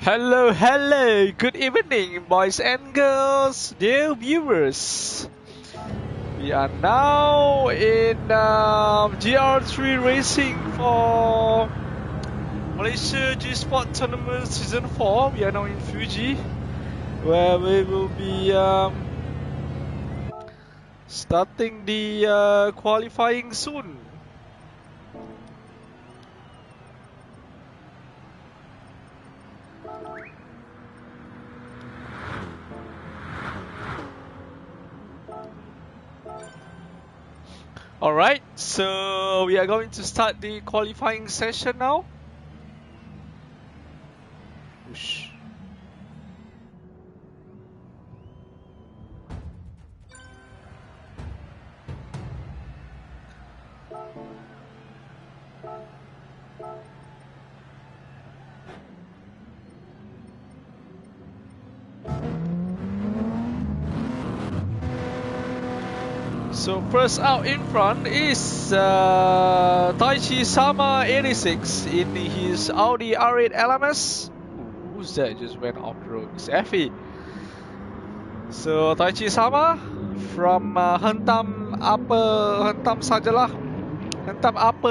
Speaker 1: Hello, hello, good evening, boys and girls, dear viewers. We are now in GR3 racing for Malaysia G Sport Tournament Season 4. We are now in Fuji, where we will be starting the qualifying soon. Alright, so we are going to start the qualifying session now. Whoosh. So first out in front is Taichi Sama 86 in his Audi R8 LMS. Ooh, who's that? Just went off the road. It's Effie. So Taichi Sama from Hentam Upper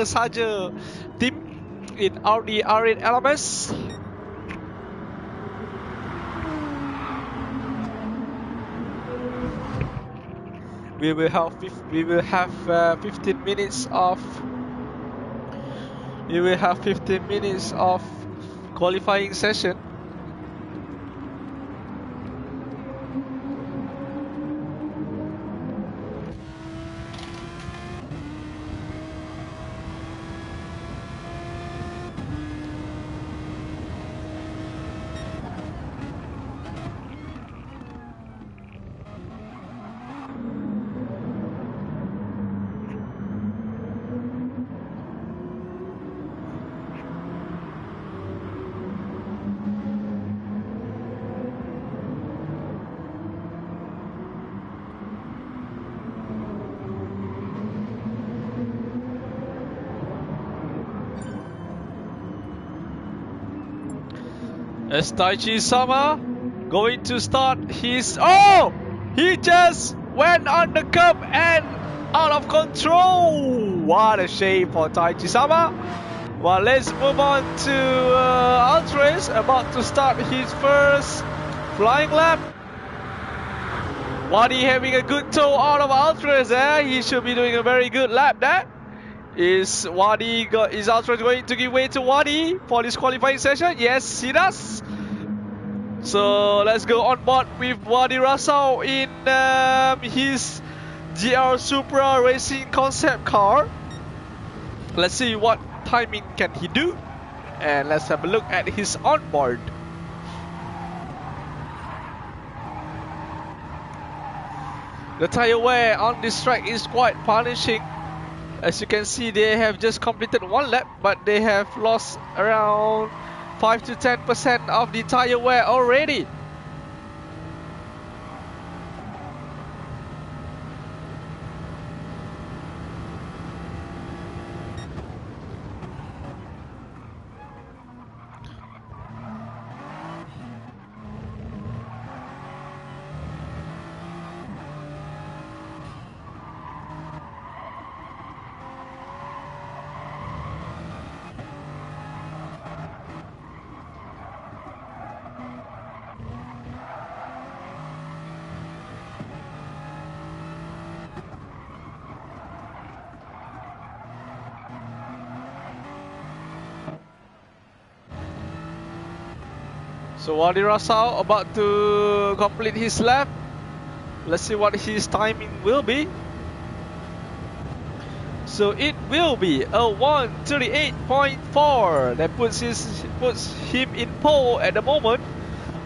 Speaker 1: saja team in Audi R8 LMS. We will have 15 minutes of qualifying session. As Taichi Sama going to start his... Oh! He just went on the curb and out of control! What a shame for Taichi Sama. Well, let's move on to Altres, about to start his first flying lap. Wadi having a good tow out of Altres there. He should be doing a very good lap there. Is Altres going to give way to Wadi for this qualifying session? Yes, he does. So let's go on board with Wadi Rasau in his GR Supra Racing concept car. Let's see what timing can he do, and let's have a look at his onboard. The tire wear on this track is quite punishing. As you can see, they have just completed one lap, but they have lost around 5 to 10% of the tire wear already. So Wadi Rasau about to complete his lap. Let's see what his timing will be. So it will be a 1:38.4. That puts him in pole at the moment,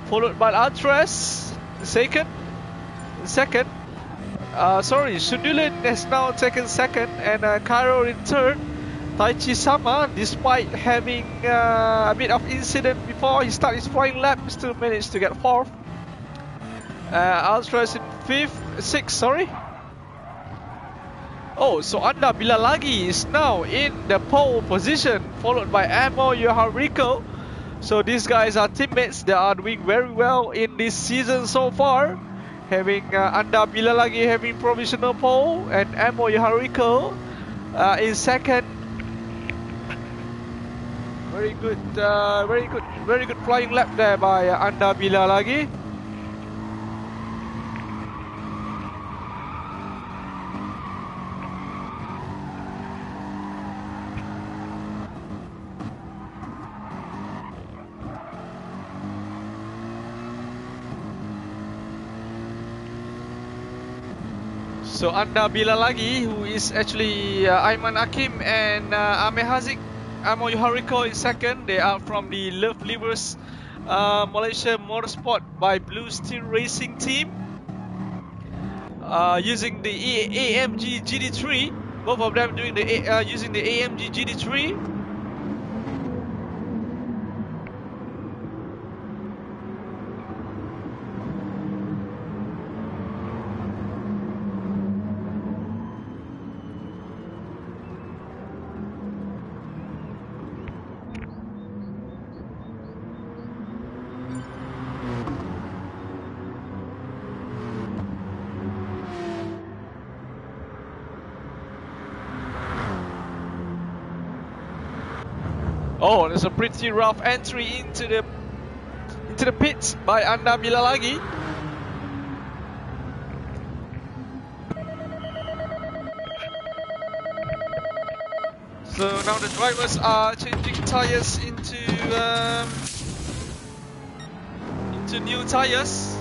Speaker 1: followed by Altres second. Sundulan has now taken second, and Cairo in third. Taichi Sama, despite having a bit of incident before he started his flying lap, still managed to get fourth. Altres in sixth. Oh, so Anda Bilalagi is now in the pole position, followed by Amo Yohariko So these guys are teammates. They are doing very well in this season so far. Having Anda Bila lagi having provisional pole and Amo Hariko in second. Very good, very good flying lap there by Anda Bila lagi. So Anda Bila lagi, who is actually Aiman Hakim and Ame Haziq Amo Hariko in second. They are from the Love Livers Malaysia Motorsport by Blue Steel Racing Team, using the AMG GT3. Both of them doing the using the AMG GT3. Oh, there's a pretty rough entry into the pits by Anda Bila lagi. So now the drivers are changing tires into new tires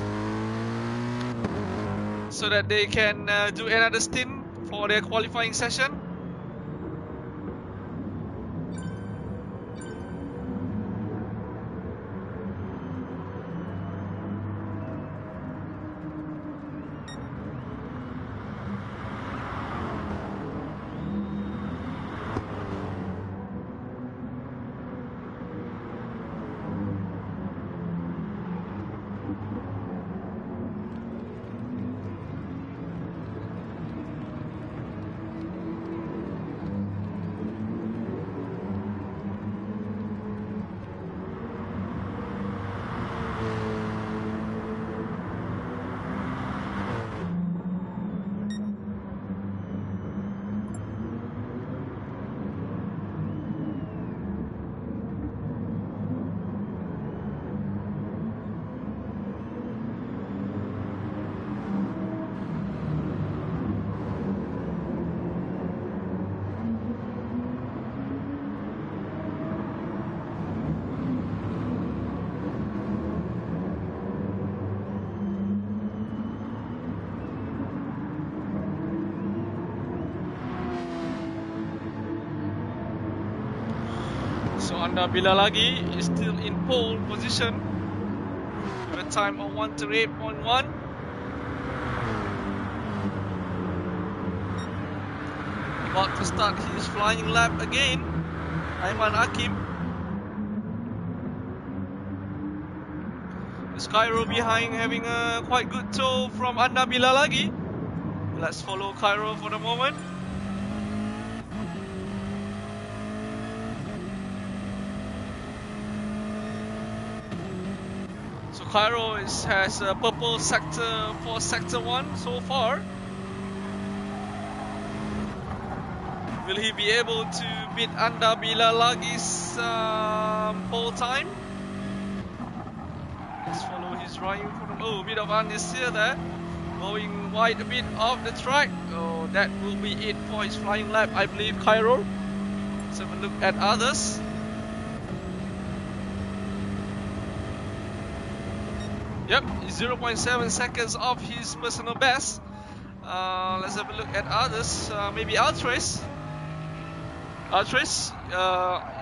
Speaker 1: so that they can do another stint for their qualifying session. So Anda Bila lagi is still in pole position with a time of 1:38.1. About to start his flying lap again, Aiman Hakim. Cairo behind, having a quite good tow from Anda Bila lagi. Let's follow Cairo for the moment. So Cairo has a purple sector for sector 1 so far. Will he be able to beat Anda Bila lagi's pole time? Let's follow his driving for them. Oh, a bit of understeer there. Going wide a bit off the track. Oh, that will be it for his flying lap, I believe, Cairo. Let's have a look at others. Yep, 0.7 seconds off his personal best. Let's have a look at others. Maybe Altres. Altres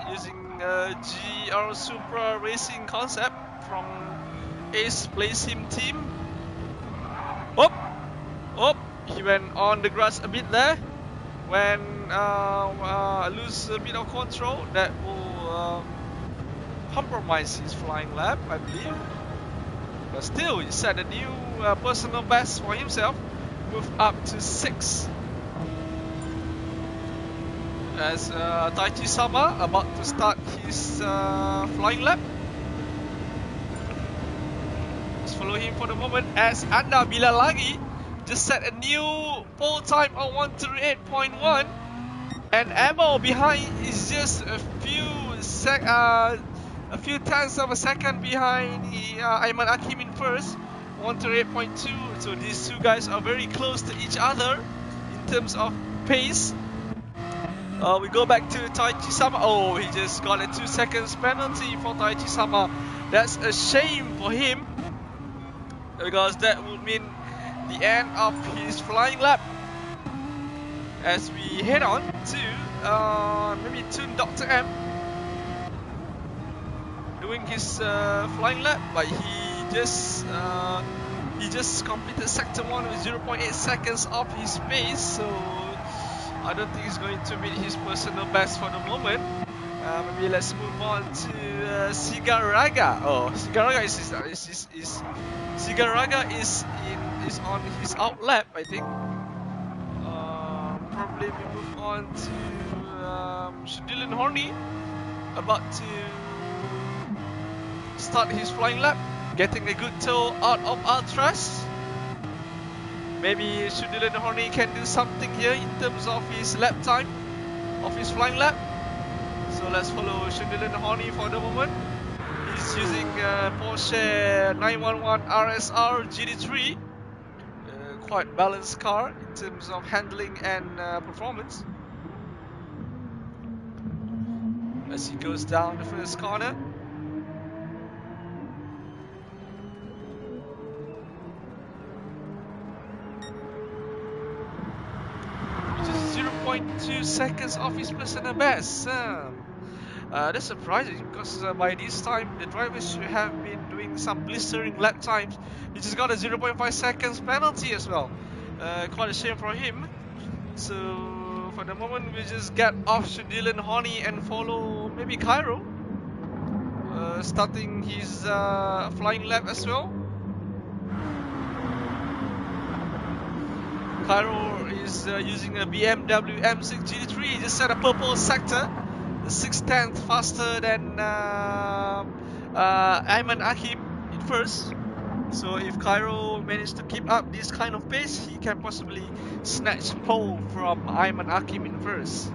Speaker 1: using GR Supra Racing concept from Ace PLAYSIM team. Oh, he went on the grass a bit there. When lose a bit of control, that will compromise his flying lap, I believe. But still, he set a new personal best for himself, moved up to 6. As Taichi Sama about to start his flying lap. follow him for the moment as Anda Bila lagi just set a new pole time of 138.1, and Ammo behind is just a few tenths of a second behind Aiman Akim in first, 138.2. So these two guys are very close to each other in terms of pace. We go back to Taichi Sama. Oh, he just got a 2 seconds penalty for Taichi Sama. That's a shame for him, because that would mean the end of his flying lap. As we head on to maybe Toon Dr. M doing his flying lap, but he just completed sector 1 with 0.8 seconds off his pace, so I don't think he's going to meet his personal best for the moment. Maybe let's move on to Sigaraga. Oh, Sigaraga is on his out lap, I think. Probably we move on to Dylan Horney, about to start his flying lap, getting a good toe out of Altras. Maybe Dylan Horney can do something here in terms of his lap time, of his flying lap. So let's follow Dylan Horney for the moment. He's using Porsche 911 RSR GT3. Quite balanced car in terms of handling and performance. As he goes down the first corner. Which is 0.2 seconds off his personal best. That's surprising, because by this time the drivers should have been doing some blistering lap times. He just got a 0.5 seconds penalty as well. Quite a shame for him. So for the moment we just get off Dylan Horney and follow maybe Cairo, starting his flying lap as well. Cairo is using a BMW M6 GT3. He just set a purple sector, 6/10 faster than Aiman Akim in first. So if Cairo managed to keep up this kind of pace, he can possibly snatch pole from Aiman Akim in first.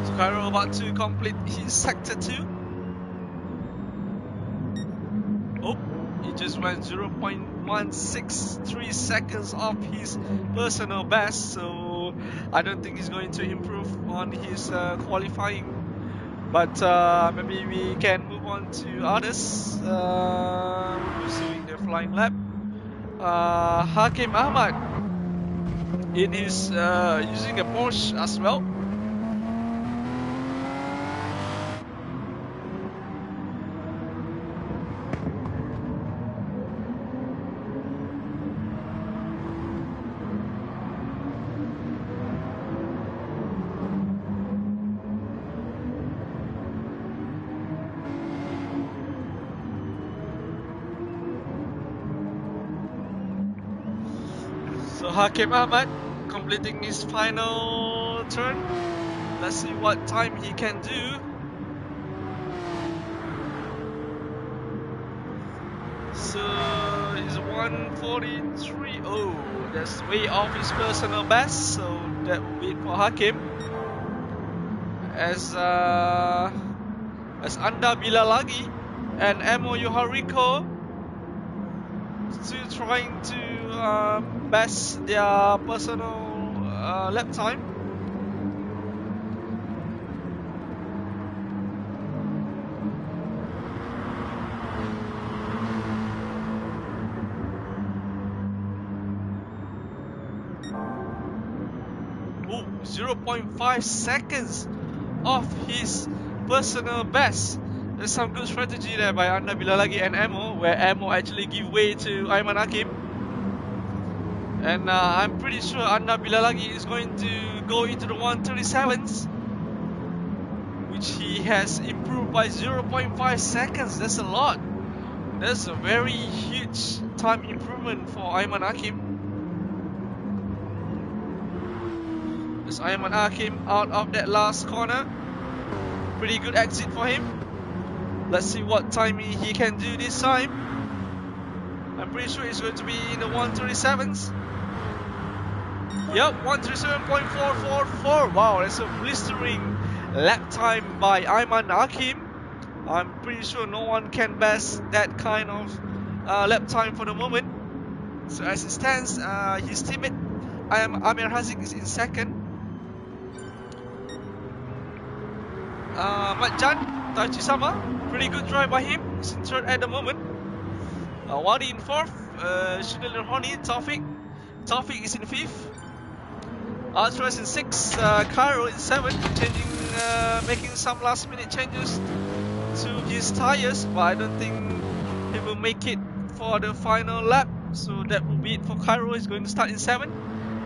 Speaker 1: So Cairo about to complete his sector 2. Oh, he just went 0.163 seconds off his personal best, so I don't think he's going to improve on his qualifying. But maybe we can move on to others who's doing their flying lap. Hakim Ahmad in his using a Porsche as well. So Hakim Ahmad completing his final turn. Let's see what time he can do. So he's 1:43. Oh, that's way off his personal best. So that will be it for Hakim. As Anda Bila lagi and Emo Yohariko still trying to best their personal lap time. Oh, 0.5 seconds off his personal best. There's some good strategy there by Anda Bila lagi and Emo, where Emo actually give way to Aiman Akim. And I'm pretty sure Anda Bila lagi is going to go into the 137s, which he has improved by 0.5 seconds. That's a lot. That's a very huge time improvement for Aiman Akim. As Ayman Hakim out of that last corner. Pretty good exit for him. Let's see what time he can do this time. I'm pretty sure it's going to be in the 137s. Yep, 137.444. Wow, that's a blistering lap time by Ayman Hakim. I'm pretty sure no one can best that kind of lap time for the moment. So as it stands, his teammate Amir Hazik is in second. Matjan Tachisama, pretty good drive by him. He's in third at the moment. Wadi in fourth. Shudil Honi, Taufik is in fifth. Altras in sixth. Cairo in seventh, making some last minute changes to his tires, but I don't think he will make it for the final lap. So that will be it for Cairo. He's going to start in 7th.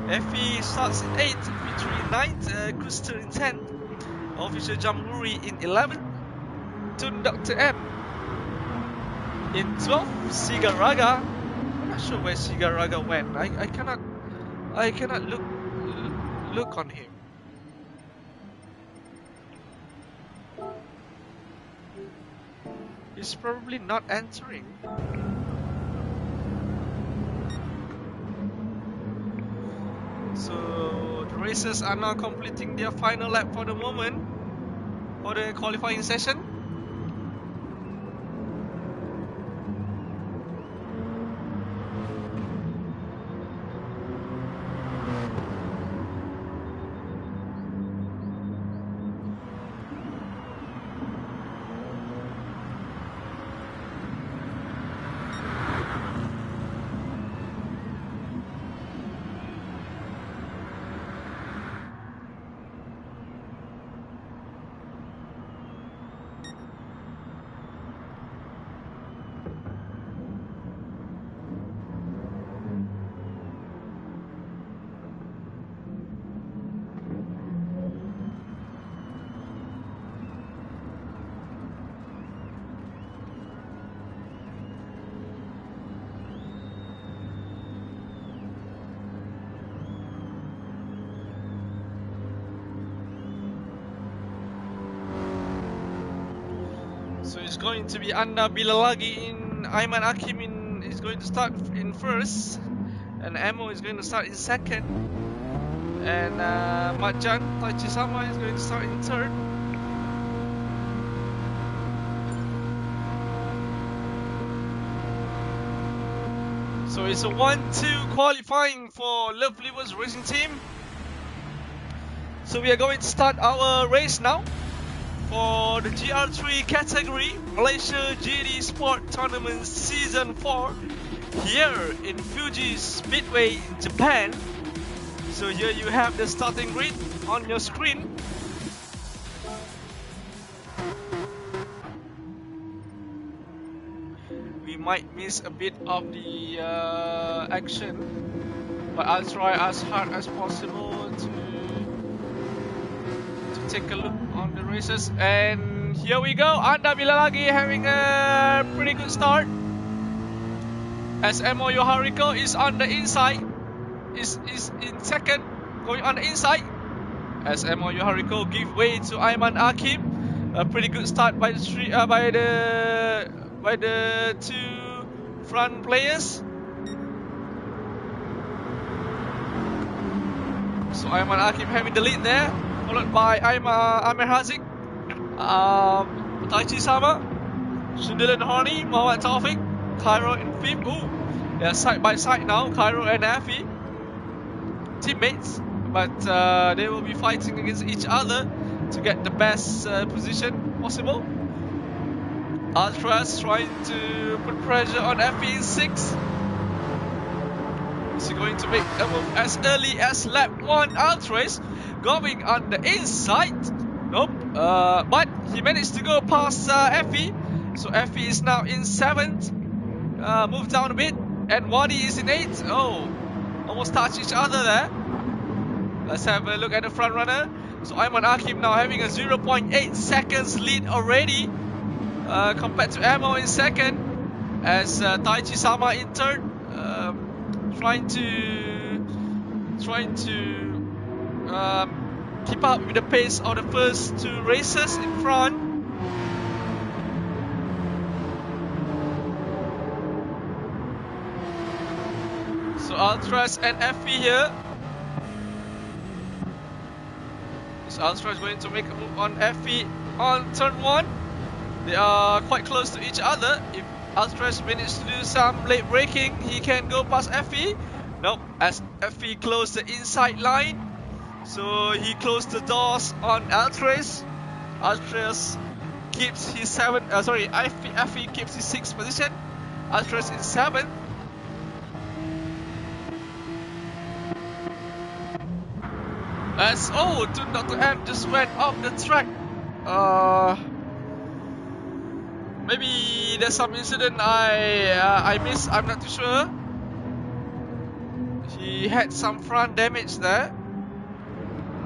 Speaker 1: Effie starts in 8th, Fitri in 9th, Krister in 10th, Official Jamhuri in 11th, Tun Dr. M in 12th, Sigaraga. I'm not sure where Sigaraga went. I cannot look on him. He's probably not entering. So the racers are now completing their final lap for the moment for the qualifying session. So it's going to be Anda Bilalagi in Ayman Hakim is going to start in first, and Emo is going to start in second, and Matjan Tachisama is going to start in third. So it's a 1-2 qualifying for Love Livers Racing Team. So we are going to start our race now. For the GR3 category, Malaysia GD Sport Tournament Season 4 here in Fuji Speedway in Japan. So here you have the starting grid on your screen. We might miss a bit of the action, but I'll try as hard as possible to take a look on the races. And here we go, Anda Bilalagi having a pretty good start as Emo Yohariko is on the inside, is in second, going on the inside as Emo Yohariko give way to Ayman Hakim. A pretty good start by the two front players. So Ayman Hakim having the lead there, followed by Amir Hazik, Tachisama, Sundilan Horny, Mohammad Taufik, Cairo in 5th. Ooh, they're side by side now, Cairo and Afi, teammates, but they will be fighting against each other to get the best position possible. Altras trying to put pressure on Afi in 6th. Is he going to make a move as early as lap 1? Altras going on the inside. Nope. But he managed to go past Effie. So Effie is now in 7th. Move down a bit. And Wadi is in 8th. Oh, almost touched each other there. Let's have a look at the front runner. So Ayman Hakim now having a 0.8 seconds lead already, compared to Emo in 2nd, as Taichi Sama in 3rd. Trying to keep up with the pace of the first two racers in front. So Ultras and FE here. So Ultras going to make a move on FE on turn 1. They are quite close to each other. If Ultras manages to do some late braking, he can go past FE. Nope, as FE closed the inside line. So he closed the doors on Ultras. Ultras keeps his FE keeps his 6th position. Ultras in 7th. As Dr. M just went off the track. Maybe there's some incident I missed. I'm not too sure. He had some front damage there.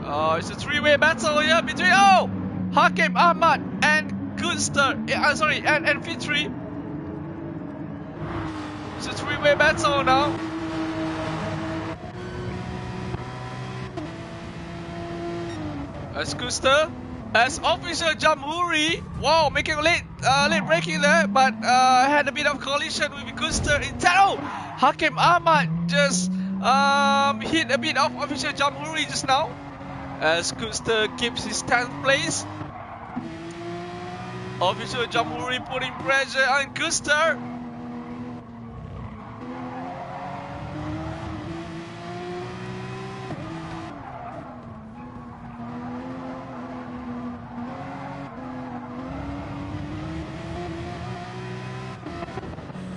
Speaker 1: It's a 3-way battle here between Hakim Ahmad and Gunster. And Fitri. It's a 3-way battle now. As Gunster, as Officer Jamhuri, wow, making late braking there, but had a bit of collision with Gunster in town. Hakim Ahmad just hit a bit of Officer Jamhuri just now. As Gunster keeps his 10th place. Officer Jamhuri putting pressure on Gunster.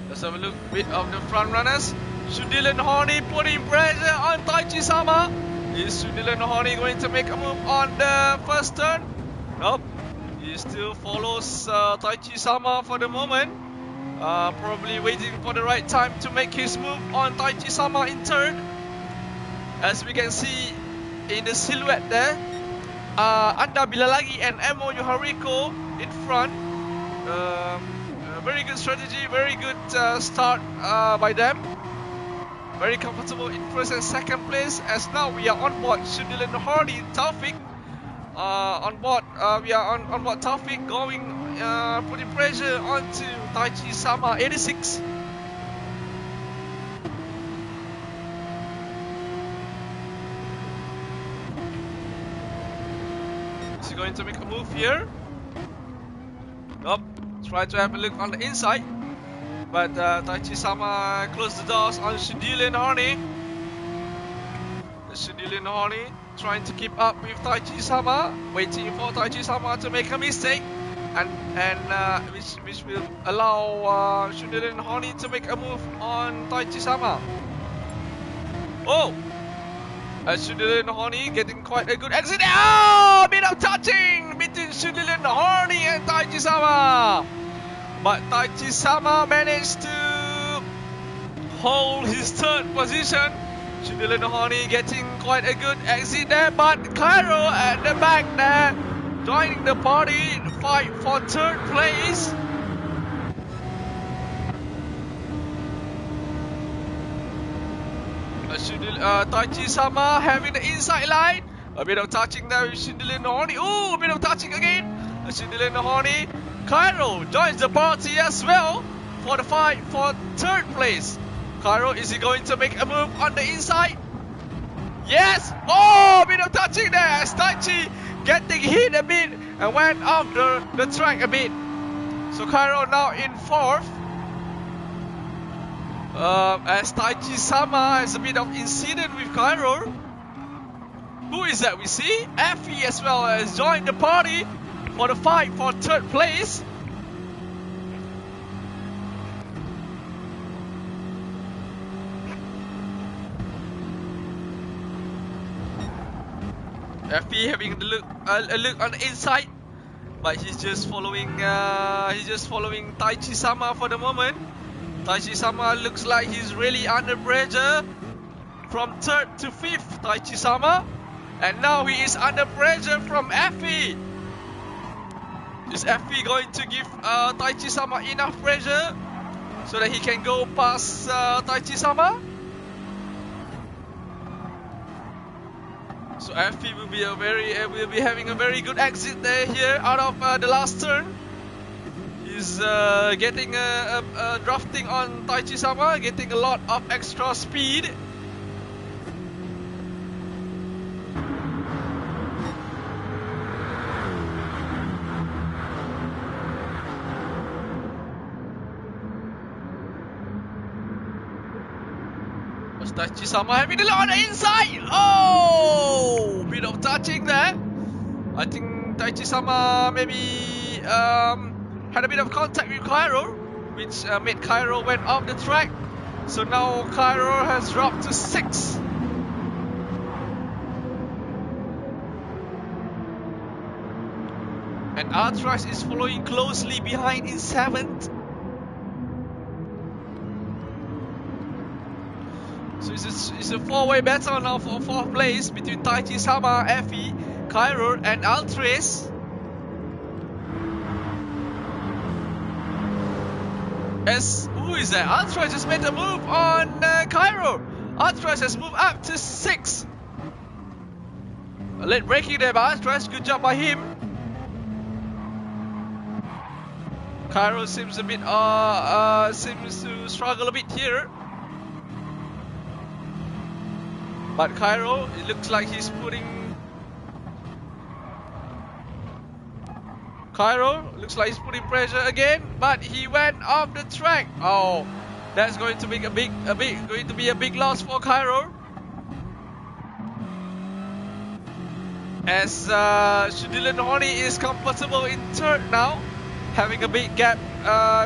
Speaker 1: Let's have a look bit of the front runners. Sundilan Horny putting pressure on Taichi Sama. Is Sundilan Horny going to make a move on the first turn? Nope. He still follows Taichi Sama for the moment. Probably waiting for the right time to make his move on Taichi Sama in third. As we can see in the silhouette there, Anda Bilalagi and Emo Yohariko in front. Very good strategy, very good start by them. Very comfortable in first and second place. As now we are on board Sundilan Horny Taufik. We are on board Taufik going putting pressure onto Taichi Sama 86. Is he going to make a move here? Nope. Try to have a look on the inside, but Taichi Sama closed the doors on Sundilan Horny. Sundilan Horny trying to keep up with Taichi Sama, waiting for Taichi Sama to make a mistake, and which will allow Sundilan Horny to make a move on Taichi Sama. Sundilan Horny getting quite a good exit. A bit of touching between Sundilan Horny and Taichi Sama. But Taichi Sama managed to hold his third position. Sundilan Horny getting quite a good exit there. But Cairo at the back there, joining the party in the fight for third place. Taichi Sama having the inside line. A bit of touching there with Sundilan Horny. A bit of touching again. Sundilan Horny. Cairo joins the party as well for the fight for third place. Cairo, is he going to make a move on the inside? Yes! A bit of touching there as Taichi getting hit a bit and went off the track a bit. So Cairo now in fourth. As Taichi Sama has a bit of incident with Cairo. Who is that we see? Effie as well has joined the party for the fight for third place. Effie having a look on the inside, but he's just following Taichi Sama for the moment. Taichi Sama looks like he's really under pressure from third to fifth. Taichi Sama, and now he is under pressure from Effie. Is Effie going to give Taichi Sama enough pressure so that he can go past Taichi Sama? So FP will be having a very good exit there here out of the last turn. He's getting a drafting on Taichi-sama, getting a lot of extra speed. Was Taichi-sama having a lot on the inside? Oh, bit of touching there. I think Taichi-sama maybe had a bit of contact with Cairo, which made Cairo went off the track. So now Cairo has dropped to 6. And Artras is following closely behind in 7th. So it's a 4-way battle now for 4th place between Taichi-sama, Effie, Cairo and Altres. Who is that? Altres just made a move on Cairo. Altres has moved up to 6. A late braking there by Altres, good job by him. Cairo seems a bit seems to struggle a bit here. But Cairo, it looks like he's putting pressure again, but he went off the track. Oh, that's going to be a big loss for Cairo. As Dylan Horney is comfortable in 3rd now, having a big gap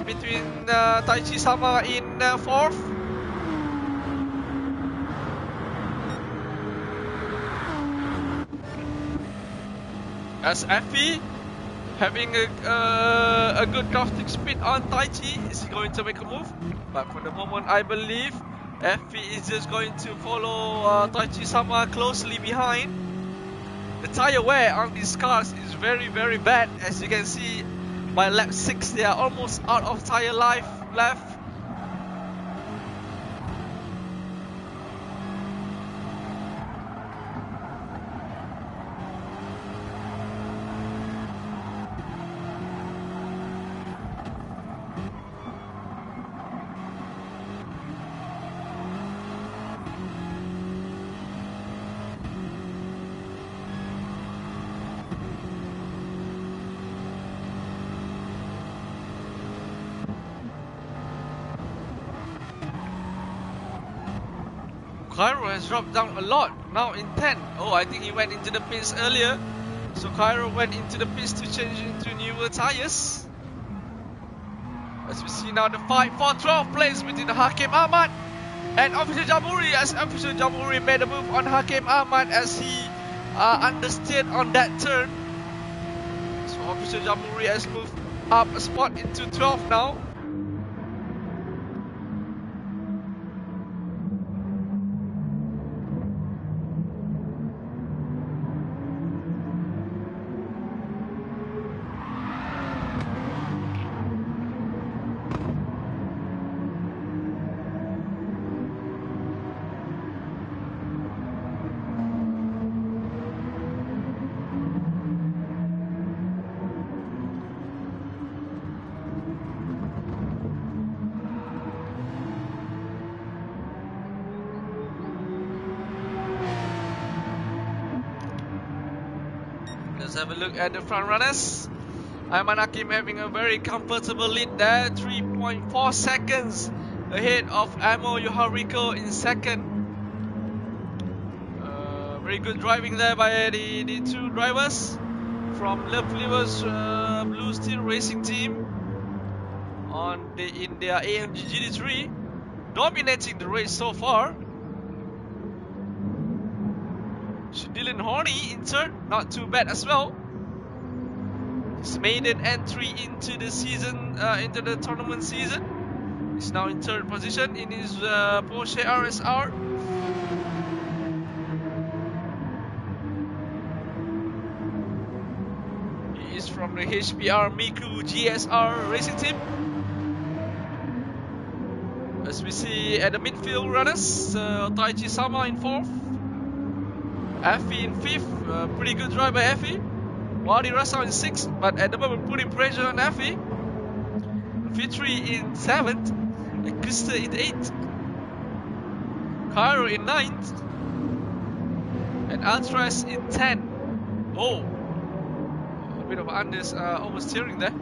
Speaker 1: between Taichi-sama in 4th. As Effie having a good drafting speed on Taichi, is he going to make a move? But for the moment, I believe Effie is just going to follow Taichi-sama closely behind. The tire wear on these cars is very bad. As you can see, by lap 6, they are almost out of tire life left. Cairo has dropped down a lot, now in 10. Oh, I think he went into the pits earlier. So Cairo went into the pits to change into newer tires. As we see now the fight for 12th place between Hakim Ahmad and Officer Jamhuri, as Officer Jamhuri made a move on Hakim Ahmad as he understeered on that turn. So Officer Jamhuri has moved up a spot into 12th now. Let's have a look at the front runners. Aiman Hakim having a very comfortable lead there, 3.4 seconds ahead of Amo Yohariko in 2nd. Very good driving there by the two drivers from Leflever's Blue Steel Racing Team in their AMG GT3, dominating the race so far. Dylan Horney in 3rd, not too bad as well. His maiden entry into the season, into the tournament season. He's now in 3rd position in his Porsche RSR. He is from the HPR Miku GSR Racing Team. As we see at the midfield runners, Taichi-sama in 4th. Effie in 5th, pretty good drive by Effie. Wadi Russell in 6th, but at the moment putting pressure on Effie. Fitri in 7th, and Krista in 8th. Cairo in 9th, and Altras in 10th. Oh, a bit of Anders oversteering there.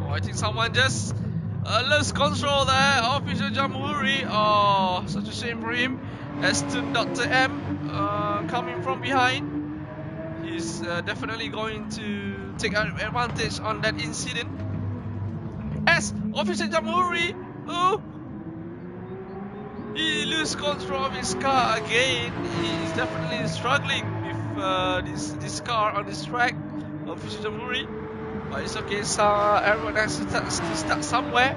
Speaker 1: I think someone just lost control there. Official Jamhuri. Oh, such a shame for him. Aston Dr. M coming from behind. He's definitely going to take advantage on that incident. As Official Jamhuri, oh, he loses control of his car again. He's definitely struggling with this car on this track. Official Jamhuri. But it's okay, so everyone has to start somewhere.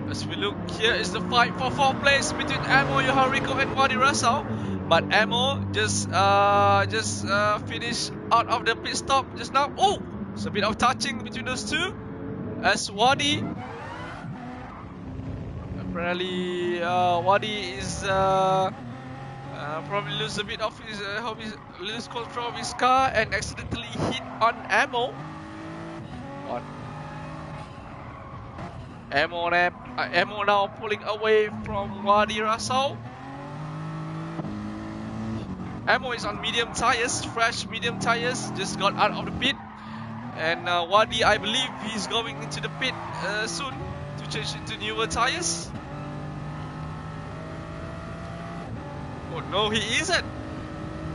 Speaker 1: As we look, here is the fight for 4th place between Amo, Yohariko and Wadi Russell. But Amo just finished out of the pit stop just now. Oh, it's a bit of touching between those two. As Wadi, apparently Wadi is probably lose a bit of his lose control of his car and accidentally hit on Amo. Amo now pulling away from Wadi Russell. Amo is on medium tires, fresh medium tires, just got out of the pit. And Wadi, I believe he's going into the pit soon to change into newer tires. Oh no, he isn't.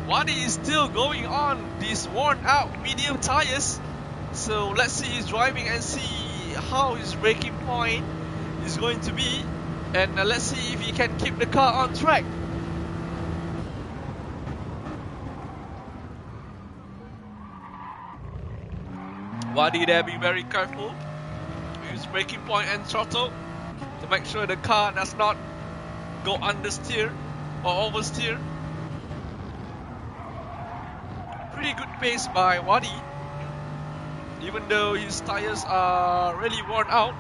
Speaker 1: Wadi is still going on these worn out medium tires. So let's see his driving and see how his braking point is going to be. And let's see if he can keep the car on track. Wadi there, be very careful with his braking point and throttle to make sure the car does not go understeer or oversteer. Pretty good pace by Wadi, even though his tires are really worn out.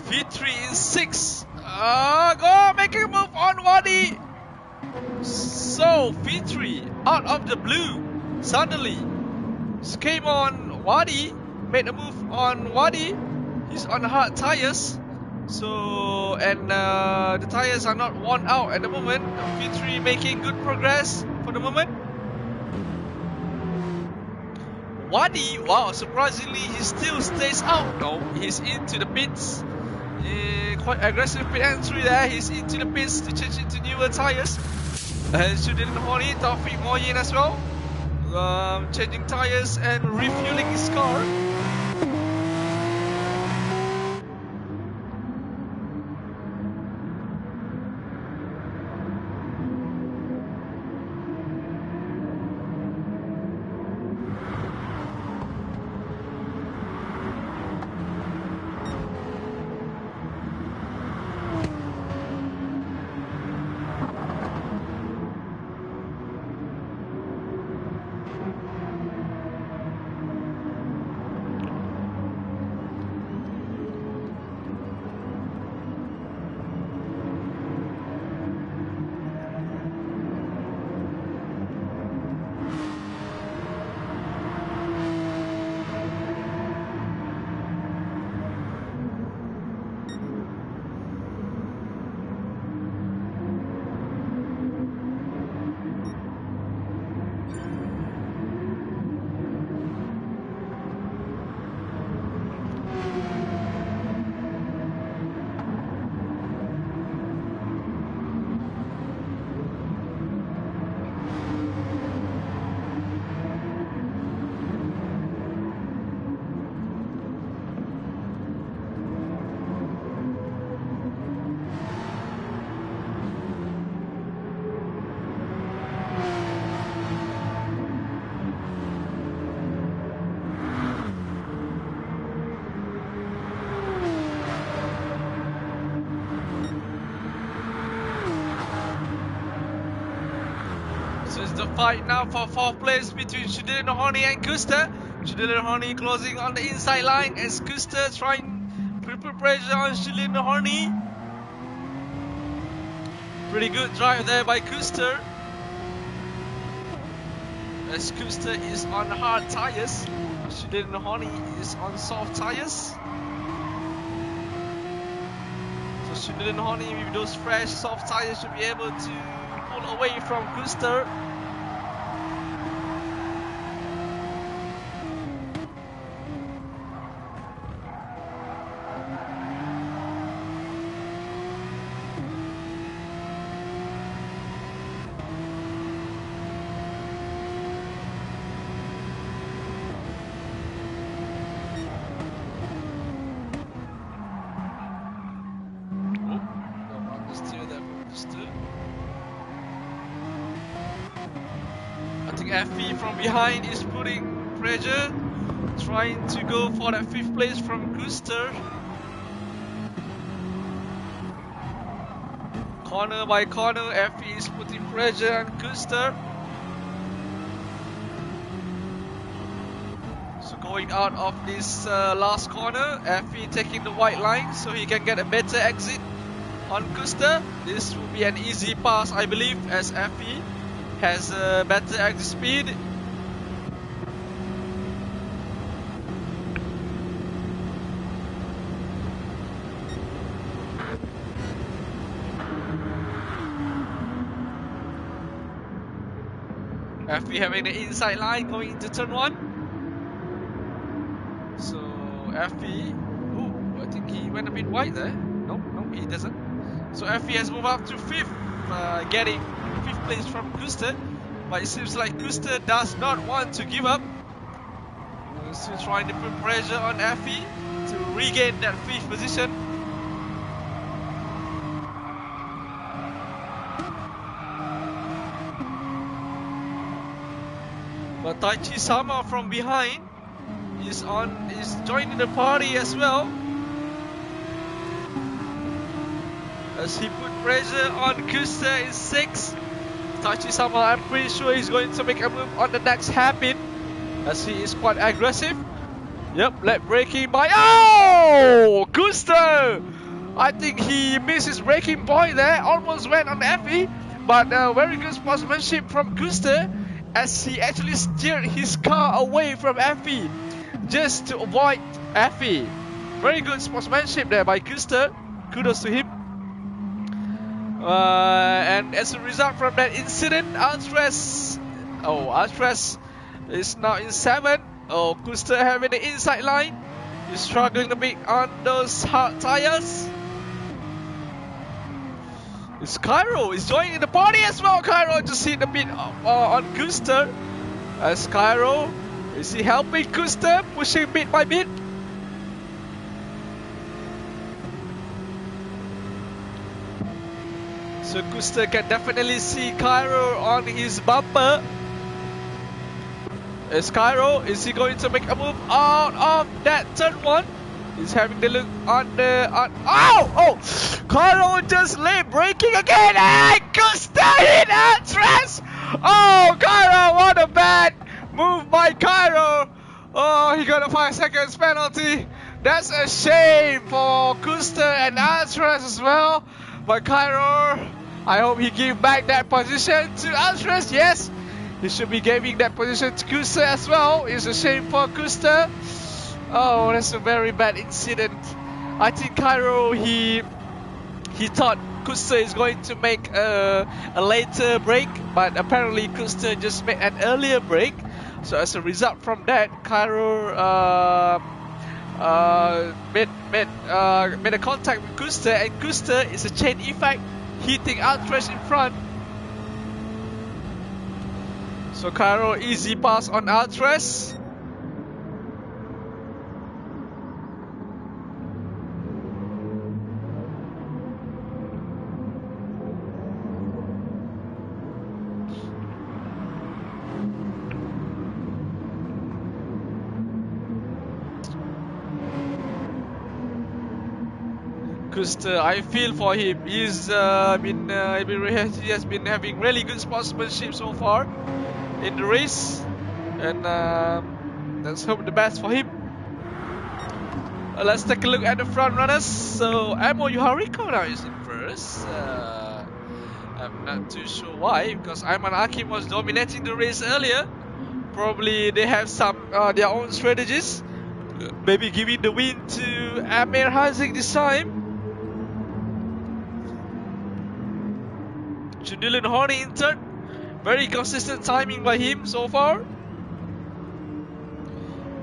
Speaker 1: V3 in 6. Go making a move on Wadi. So V3 out of the blue suddenly came on Wadi, made a move on Wadi. He's on hard tires. So and the tires are not worn out at the moment. V3 making good progress for the moment. Wadi, wow, surprisingly he still stays out. No, he's into the pits. Quite aggressive pit entry there. He's into the pits to change into newer tires. And Sudin Hori, Taufik Moyin as well. Changing tires and refueling his car. It's the fight now for 4th place between Shudil Nohoni and Kuster. Shudil Nohoni closing on the inside line as Kuster trying triple pressure on Shudil Nohoni. Pretty good drive there by Kuster. As Kuster is on hard tyres, Shudil Nohoni is on soft tyres. So Shudil Nohoni with those fresh soft tyres should be able to pull away from Kuster. FE from behind is putting pressure, trying to go for that 5th place from Kuster. Corner by corner, FE is putting pressure on Kuster. So going out of this last corner, FE taking the white line so he can get a better exit on Kuster. This will be an easy pass, I believe, as FE has a better exit speed. FE having the inside line going into turn 1. So FE, oh, I think he went a bit wide there. No, he doesn't. So FE has moved up to 5th, getting 5th place from Kuster, but it seems like Kuster does not want to give up. Still trying to put pressure on FE to regain that 5th position. But Taichi Sama from behind is joining the party as well, as he put pressure on Kuster in 6th. Taichi Sama, I'm pretty sure he's going to make a move on the next hairpin, as he is quite aggressive. Yep, left braking by Kuster! I think he missed his braking point there, almost went on FE, but very good sportsmanship from Kuster, as he actually steered his car away from FE just to avoid FE. Very good sportsmanship there by Kuster. Kudos to him. And as a result from that incident, Altres is now in 7th. Kuster having the inside line. He's struggling a bit on those hard tyres. It's Cairo is joining the party as well. Cairo just hit a bit on Kuster. As Cairo, is he helping Kuster, pushing bit by bit? So Kuster can definitely see Cairo on his bumper. Is Cairo, is he going to make a move out of that turn 1? He's having the look on the... Cairo just late braking again, and Kuster hit Altres! Oh, Cairo, what a bad move by Cairo! Oh, he got a 5 seconds penalty. That's a shame for Kuster and Altres as well. But Cairo, I hope he gives back that position to Altres. Yes, he should be giving that position to Kuster as well. It's a shame for Kuster. Oh, that's a very bad incident. I think Cairo, he thought Kuster is going to make a later break, but apparently Kuster just made an earlier break. So as a result from that, Cairo made a contact with Kuster, and Kuster is a chain effect, hitting Altres in front. So Cairo, easy pass on Altres. Kuster, I feel for him. He has been having really good sportsmanship so far in the race, and let's hope the best for him. Let's take a look at the front runners. So Amo Yuhariko now is in first. I'm not too sure why, because Ayman Hakim was dominating the race earlier. Probably they have some their own strategies. Maybe giving the win to Amir Hazik this time. Julian Horny in third. Very consistent timing by him so far.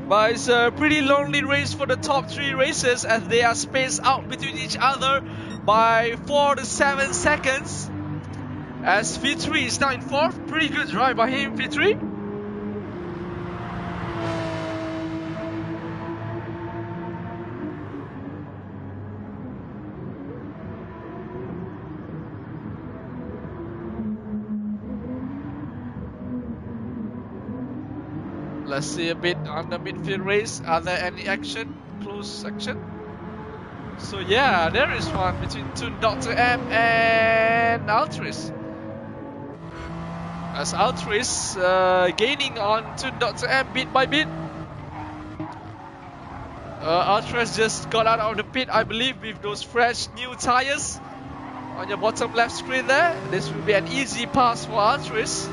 Speaker 1: But it's a pretty lonely race for the top 3 racers, as they are spaced out between each other by 4 to 7 seconds. As Fitri is now in 4th. Pretty good drive by him, Fitri. Let's see a bit on the midfield race. Are there any action? Close action? So yeah, there is one between Tun Dr. M and Altris. As Altris gaining on Tun Dr. M bit by bit. Altris just got out of the pit, I believe, with those fresh new tires. On your bottom left screen there, this will be an easy pass for Altris.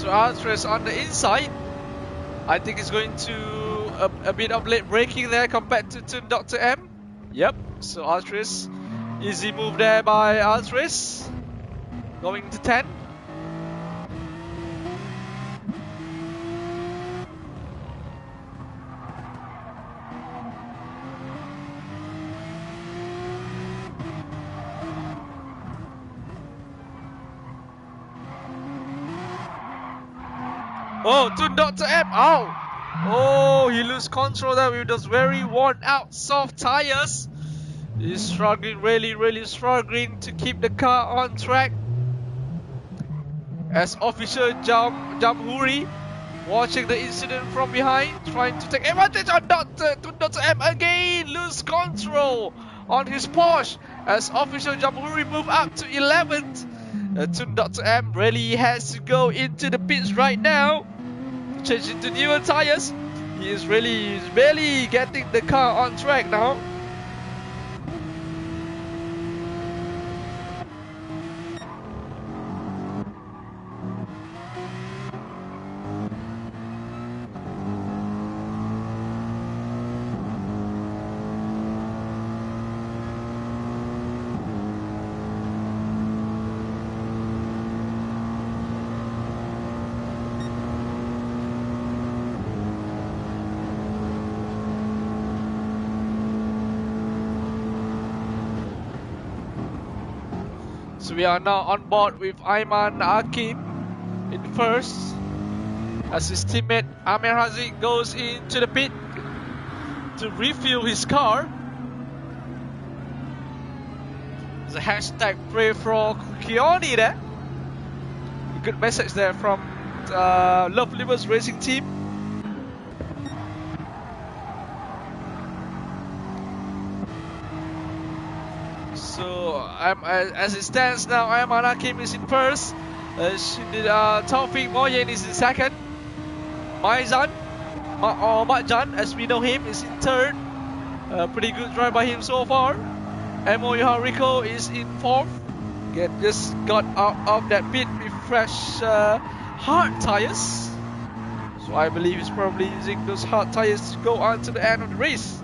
Speaker 1: So Altris on the inside. I think it's going to a bit of late braking there compared to Dr. M. Yep, so Altris, easy move there by Altris. Going to 10. Oh, to Dr. M. Ow! Oh, he loses control there with those very worn out soft tires. He's struggling, really struggling to keep the car on track. As officer Jamhuri watching the incident from behind, trying to take advantage on Dr. M again. Lose control on his Porsche as officer Jamhuri move up to 11th. Dr. M really has to go into the pits right now, change into newer tires. He is barely getting the car on track now. So we are now on board with Ayman Hakim in first, as his teammate Amir Hazik goes into the pit to refuel his car. There's a hashtag pray for Kioni there. A good message there from Love Livers Racing Team. So as it stands now, Ayman Hakim is in first. Taufik Moyen is in second. Marjan, as we know him, is in third. Pretty good drive by him so far. Amo Yohariko is in fourth. Just got out of that pit with fresh hard tires. So I believe he's probably using those hard tires to go on to the end of the race.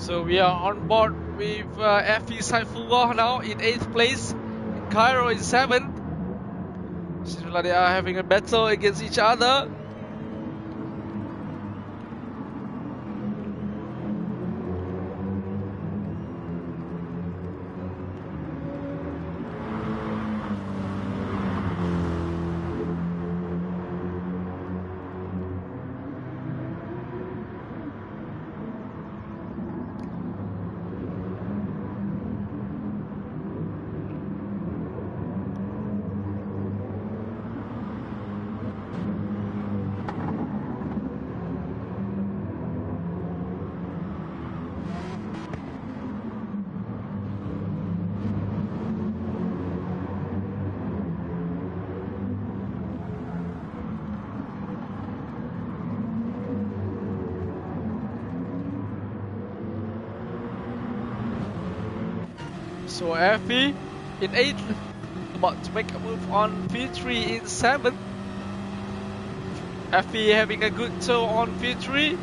Speaker 1: So we are on board with FE Saifullah now in 8th place, and Cairo in 7th. Seems like they are having a battle against each other. So FE in 8th, about to make a move on V3 in 7th. FE having a good tow on V3.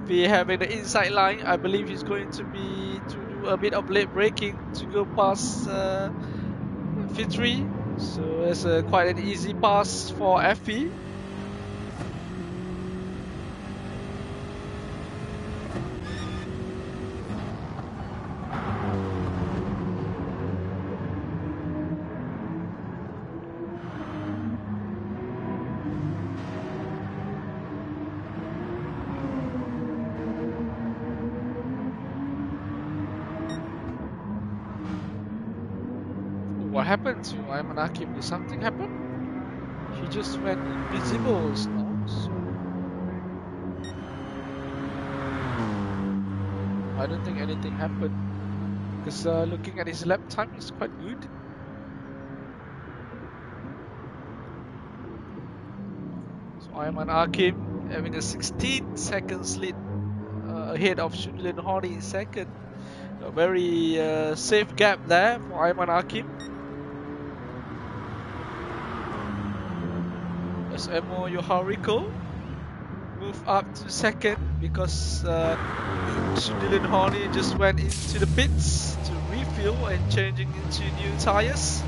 Speaker 1: FE having the inside line. I believe he's going to do a bit of late braking to go past V3. So it's quite an easy pass for FE. What happened to Ayman Hakim? Did something happen? He just went invisible now, so I don't think anything happened, because looking at his lap time is quite good. So Ayman Hakim having a 16 seconds lead ahead of Shudlin Horny in second. A very safe gap there for Ayman Hakim. As Emo Yohariko move up to second because Shudlin Horny just went into the pits to refuel and changing into new tires.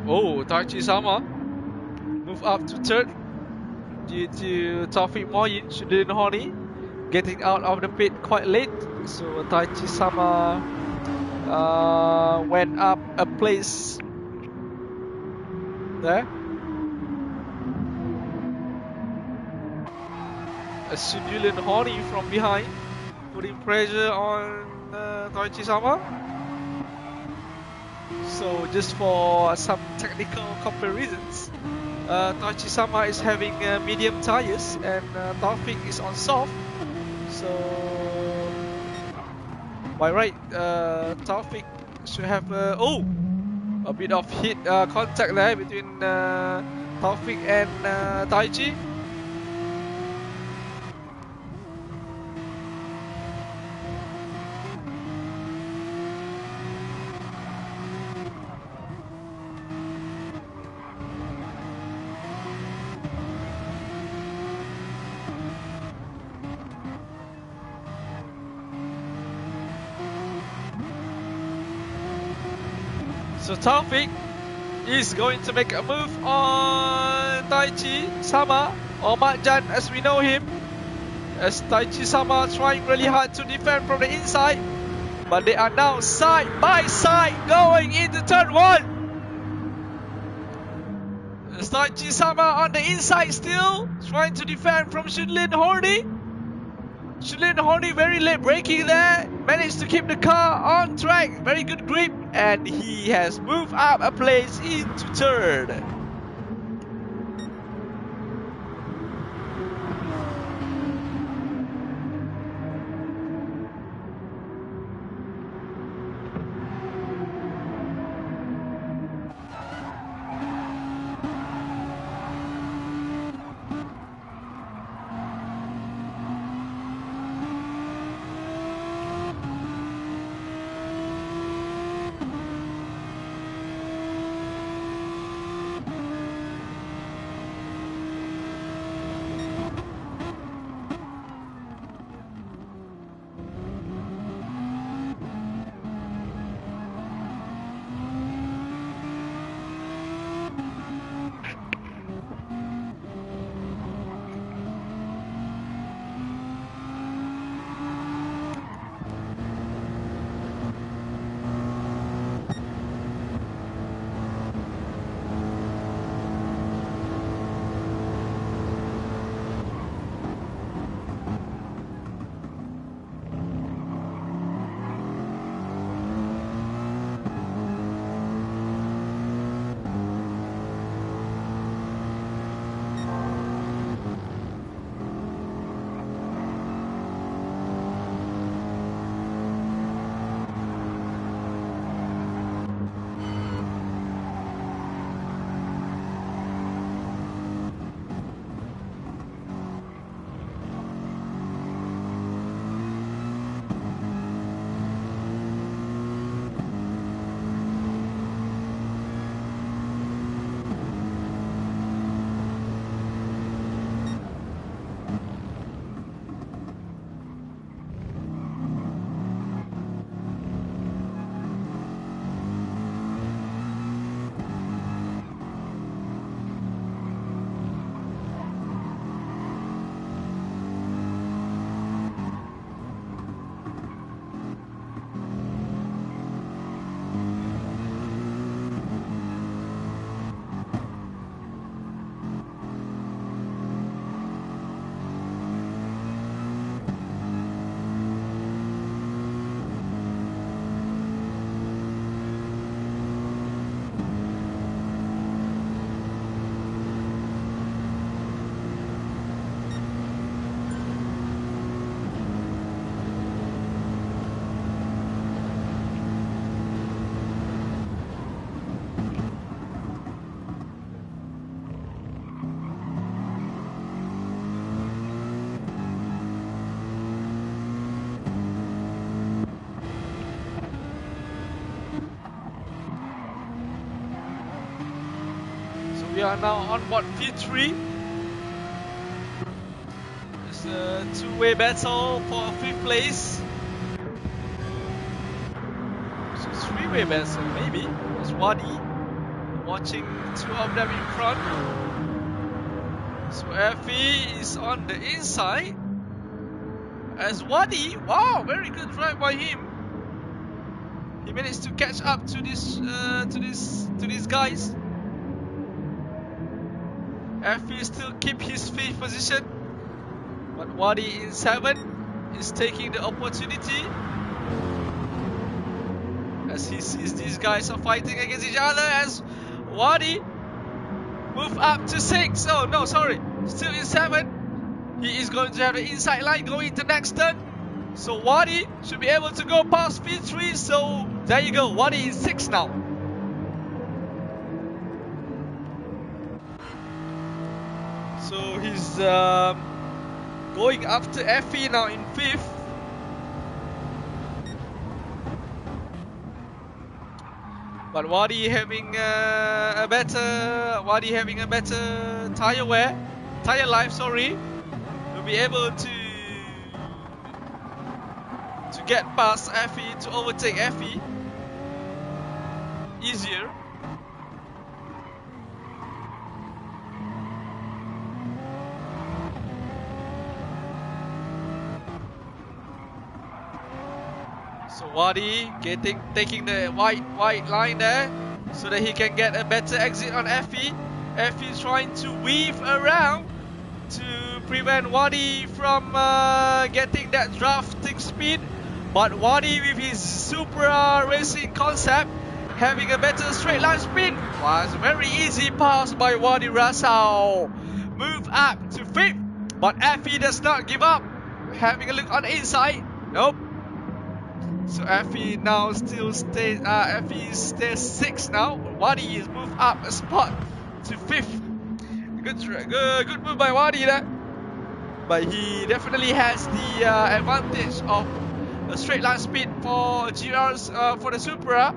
Speaker 1: Oh, Taichi Sama move up to third due to Taufik Moyin, Shudlin Horny getting out of the pit quite late. So Taichi Sama went up a place there. Shudlin Horny from behind putting pressure on Taichi Sama. So just for some technical comparisons, Taichi Sama is having medium tires and Taufik is on soft. So by right, Taufik should have a bit of hit contact there between Taufik and Taichi. So Taufik is going to make a move on Taichi Sama, or Matjan as we know him, as Taichi Sama trying really hard to defend from the inside, but they are now side by side going into turn 1. As Taichi Sama on the inside still trying to defend from Shudlin Horny. Shudlin Horny very late braking there, managed to keep the car on track, very good grip, and he has moved up a place into third. are now on board P3. It's a two-way battle for 5th place. So three-way battle maybe. It's Wadi watching two of them in front. So Effie is on the inside. As Wadi, wow, very good drive by him. He managed to catch up to these guys. Effie still keep his 5th position, but Wadi in 7th is taking the opportunity as he sees these guys are fighting against each other. As Wadi move up to 6. Oh no, sorry, still in 7th. He is going to have the inside line going into next turn. So Wadi should be able to go past P3. So there you go, Wadi is 6 now. So he's going after Effie now in 5th. But Wadi having a better tire life, sorry, will be able to get past Effie, to overtake Effie easier. So Wadi taking the white line there so that he can get a better exit on Effie. Effie is trying to weave around to prevent Wadi from getting that drafting speed. But Wadi with his Supra racing concept, having a better straight line speed, was very easy pass by Wadi Rasau. Move up to 5th, but Effie does not give up. Having a look on the inside, nope. So Effie now still stays. Effie stays 6th now. Wadi is moved up a spot to 5th. Good move by Wadi there. But he definitely has the advantage of a straight line speed for GRs for the Supra.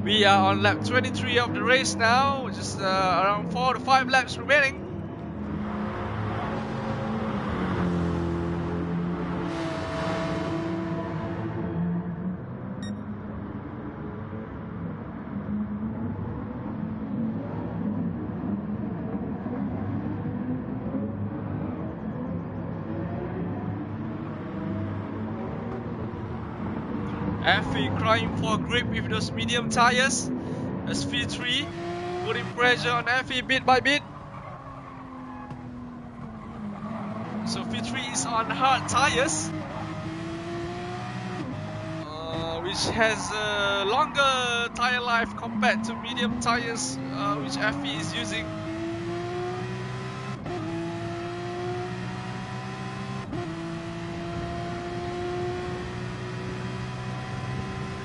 Speaker 1: We are on lap 23 of the race now, just around 4 to 5 laps remaining. Effie crying for grip with those medium tyres as V3 putting pressure on Effie bit by bit. So V3 is on hard tyres, which has a longer tyre life compared to medium tyres which Effie is using.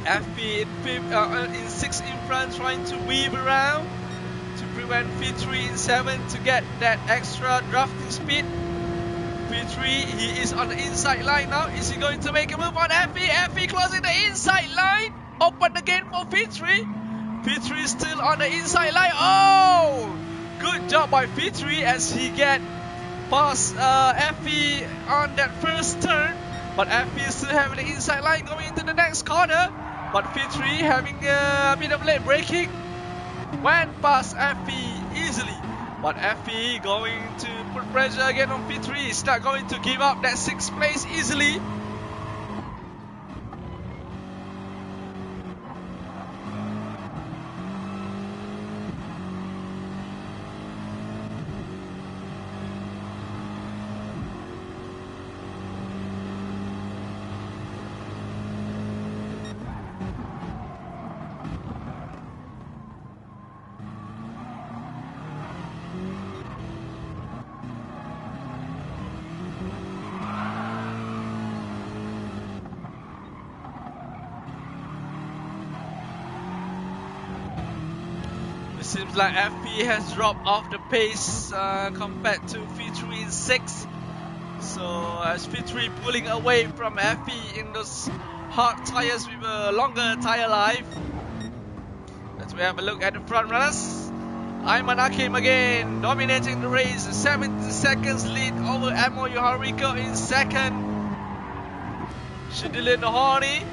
Speaker 1: Effie in 6th in front, trying to weave around to prevent V3 in 7th to get that extra drafting speed. V3, he is on the inside line now. Is he going to make a move on Effie? Effie closing the inside line. Open again for V3. V3 is still on the inside line. Oh! Good job by V3 as he get past Effie on that first turn. But Effie is still having the inside line going into the next corner. But V3 having a bit of late braking, went past Effie easily. But Effie going to put pressure again on V3. He's not going to give up that 6th place easily. Seems like FP has dropped off the pace compared to V3 in 6th. So as P3 pulling away from FP in those hard tires with a longer tire life. Let's have a look at the front runners. Ayman Hakim again dominating the race, 70 seconds lead over MOU Hariko in second. Shidilin Horny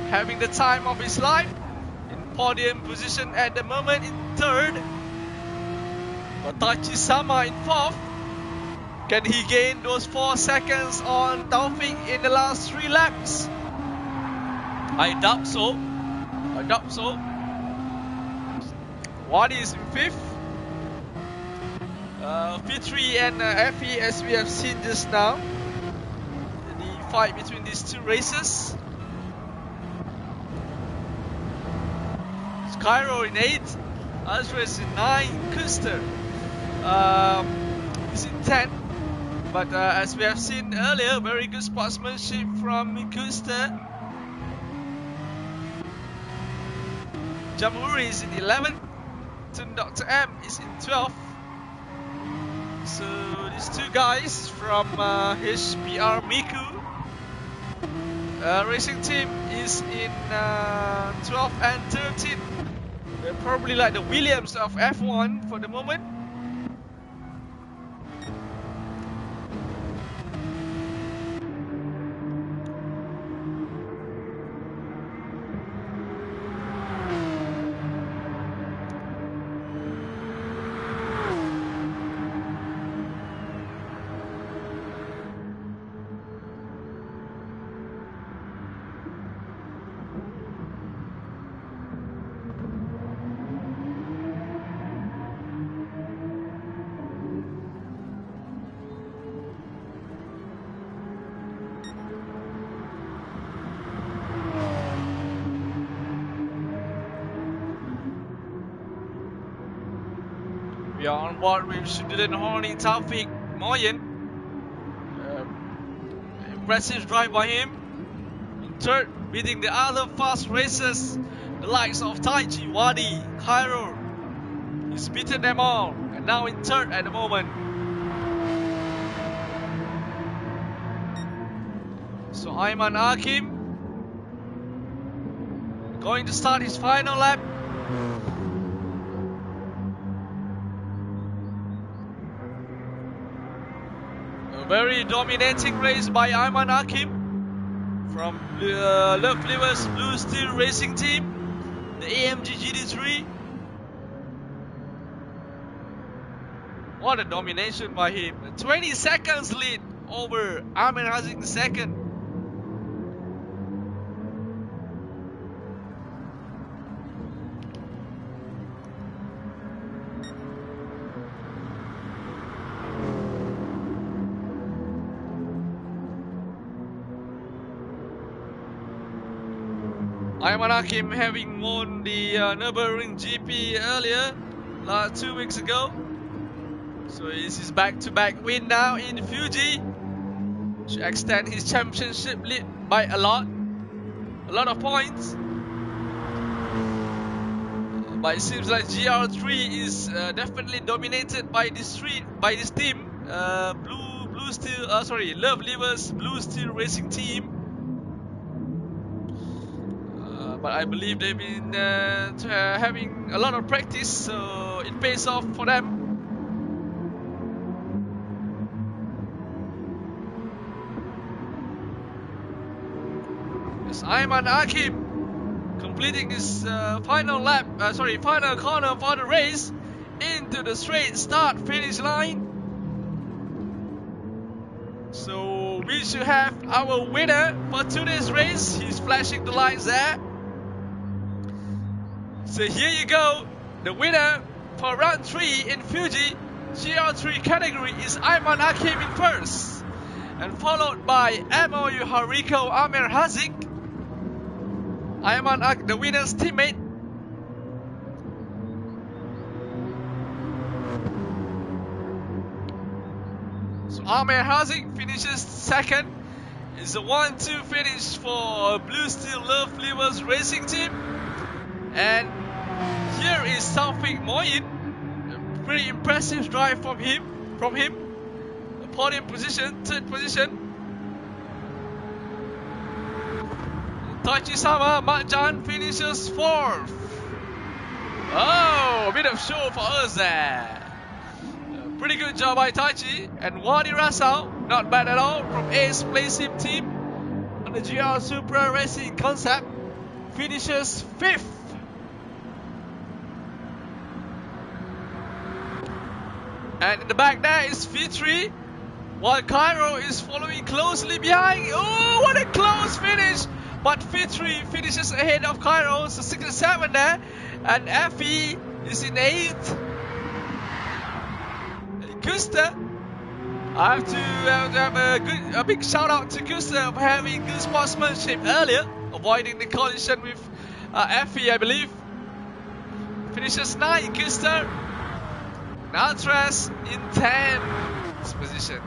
Speaker 1: having the time of his life in podium position at the moment in third. Watachi Sama in fourth. Can he gain those 4 seconds on Taufik in the last 3 laps? I doubt so. Wadi is in fifth. P3 and FE, as we have seen just now, the fight between these two races. Cairo in 8th, Alvarez in 9th, Kuster is in 10th. But as we have seen earlier, very good sportsmanship from Kuster. Jamhuri is in 11th. Tun Dr. M is in 12th. So these two guys from HBR Miku racing team is in 12th and 13th. They're probably like the Williams of F1 for the moment. We are on board with Shidilin Horny, Taufik Moyen. Impressive drive by him. In third, beating the other fast racers, the likes of Taiji, Wadi, Cairo. He's beaten them all, and now in third at the moment. So Ayman Hakim going to start his final lap. Very dominating race by Ayman Hakim from Love Livers Blue Steel Racing Team, the AMG GT3. What a domination by him. 20 seconds lead over Ayman Hakim second. Ayman Hakim having won the Nürburgring GP earlier, 2 weeks ago. So it's his back-to-back win now in Fuji. To extend his championship lead by a lot of points. But it seems like GR3 is definitely dominated by this team, Love Livers Blue Steel Racing Team. But I believe they've been having a lot of practice, so it pays off for them. Yes, Ayman Hakim completing his final corner for the race into the straight start-finish line. So we should have our winner for today's race. He's flashing the lights there. So here you go, the winner for round 3 in Fuji GR3 category is Ayman Hakim in first, and followed by MOU Hariko Amir Hazik. Ayman Hakim, the winner's teammate. So Amir Hazik finishes second. It's a 1-2 finish for Blue Steel Love Livers Racing Team. And here is Taufik Moyen. A pretty impressive drive from him. podium position, third position. Taichi Sama Makjan finishes fourth. Oh, a bit of show for us there. Pretty good job by Taichi. And Wadi Rasau, not bad at all, from Ace PLAYSIM team on the GR Supra Racing concept, finishes fifth. And in the back there is V3, while Cairo is following closely behind. Oh, what a close finish! But V3 finishes ahead of Cairo, so 6 and 7 there. And FE is in 8th. Gusta, I have to have a big shout out to Gusta for having good sportsmanship earlier, avoiding the collision with FE, I believe. Finishes 9, Gusta. Naltras in 10th position.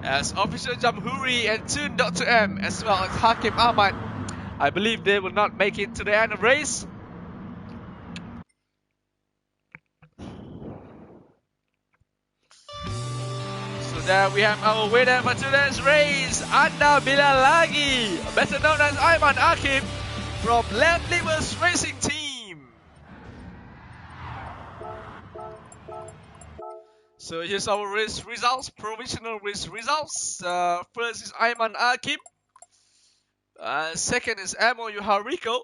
Speaker 1: As official Jamhuri and Tun Dr. M, as well as Hakim Ahmad, I believe they will not make it to the end of the race. So there we have our winner for today's race, Anda Bilalagi, better known as Aiman Akim from Land Livers Racing Team. So here's our race results, provisional race results. First is Aiman Akim. Second is Amo Yuhariko,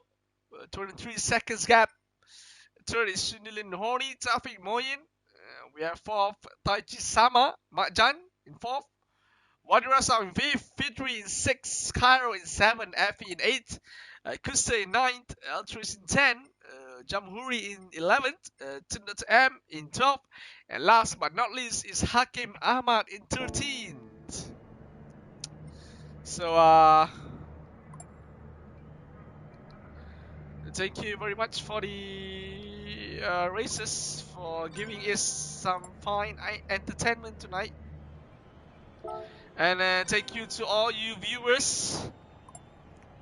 Speaker 1: 23 seconds gap. Third is Sunilin Honi, Taufik Moyin. We have fourth, Taichi Sama Makjan in fourth. Wadirasa in fifth, Fitri in sixth, Cairo in seventh, Effie in eighth, Kusta in ninth, Altris in 10, Jamhuri in 11th, Tundat M in 12th, and last but not least is Hakim Ahmad in 13th. So, thank you very much for the races, for giving us some fine entertainment tonight. And thank you to all you viewers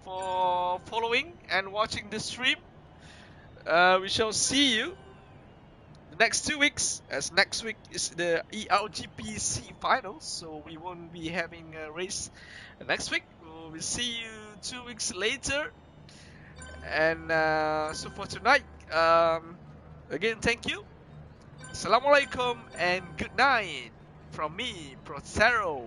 Speaker 1: for following and watching the stream. We shall see you the next 2 weeks, as next week is the ERGPC finals, so we won't be having a race next week. We'll see you 2 weeks later. And so for tonight, again, thank you. Assalamualaikum and good night from me, Protero.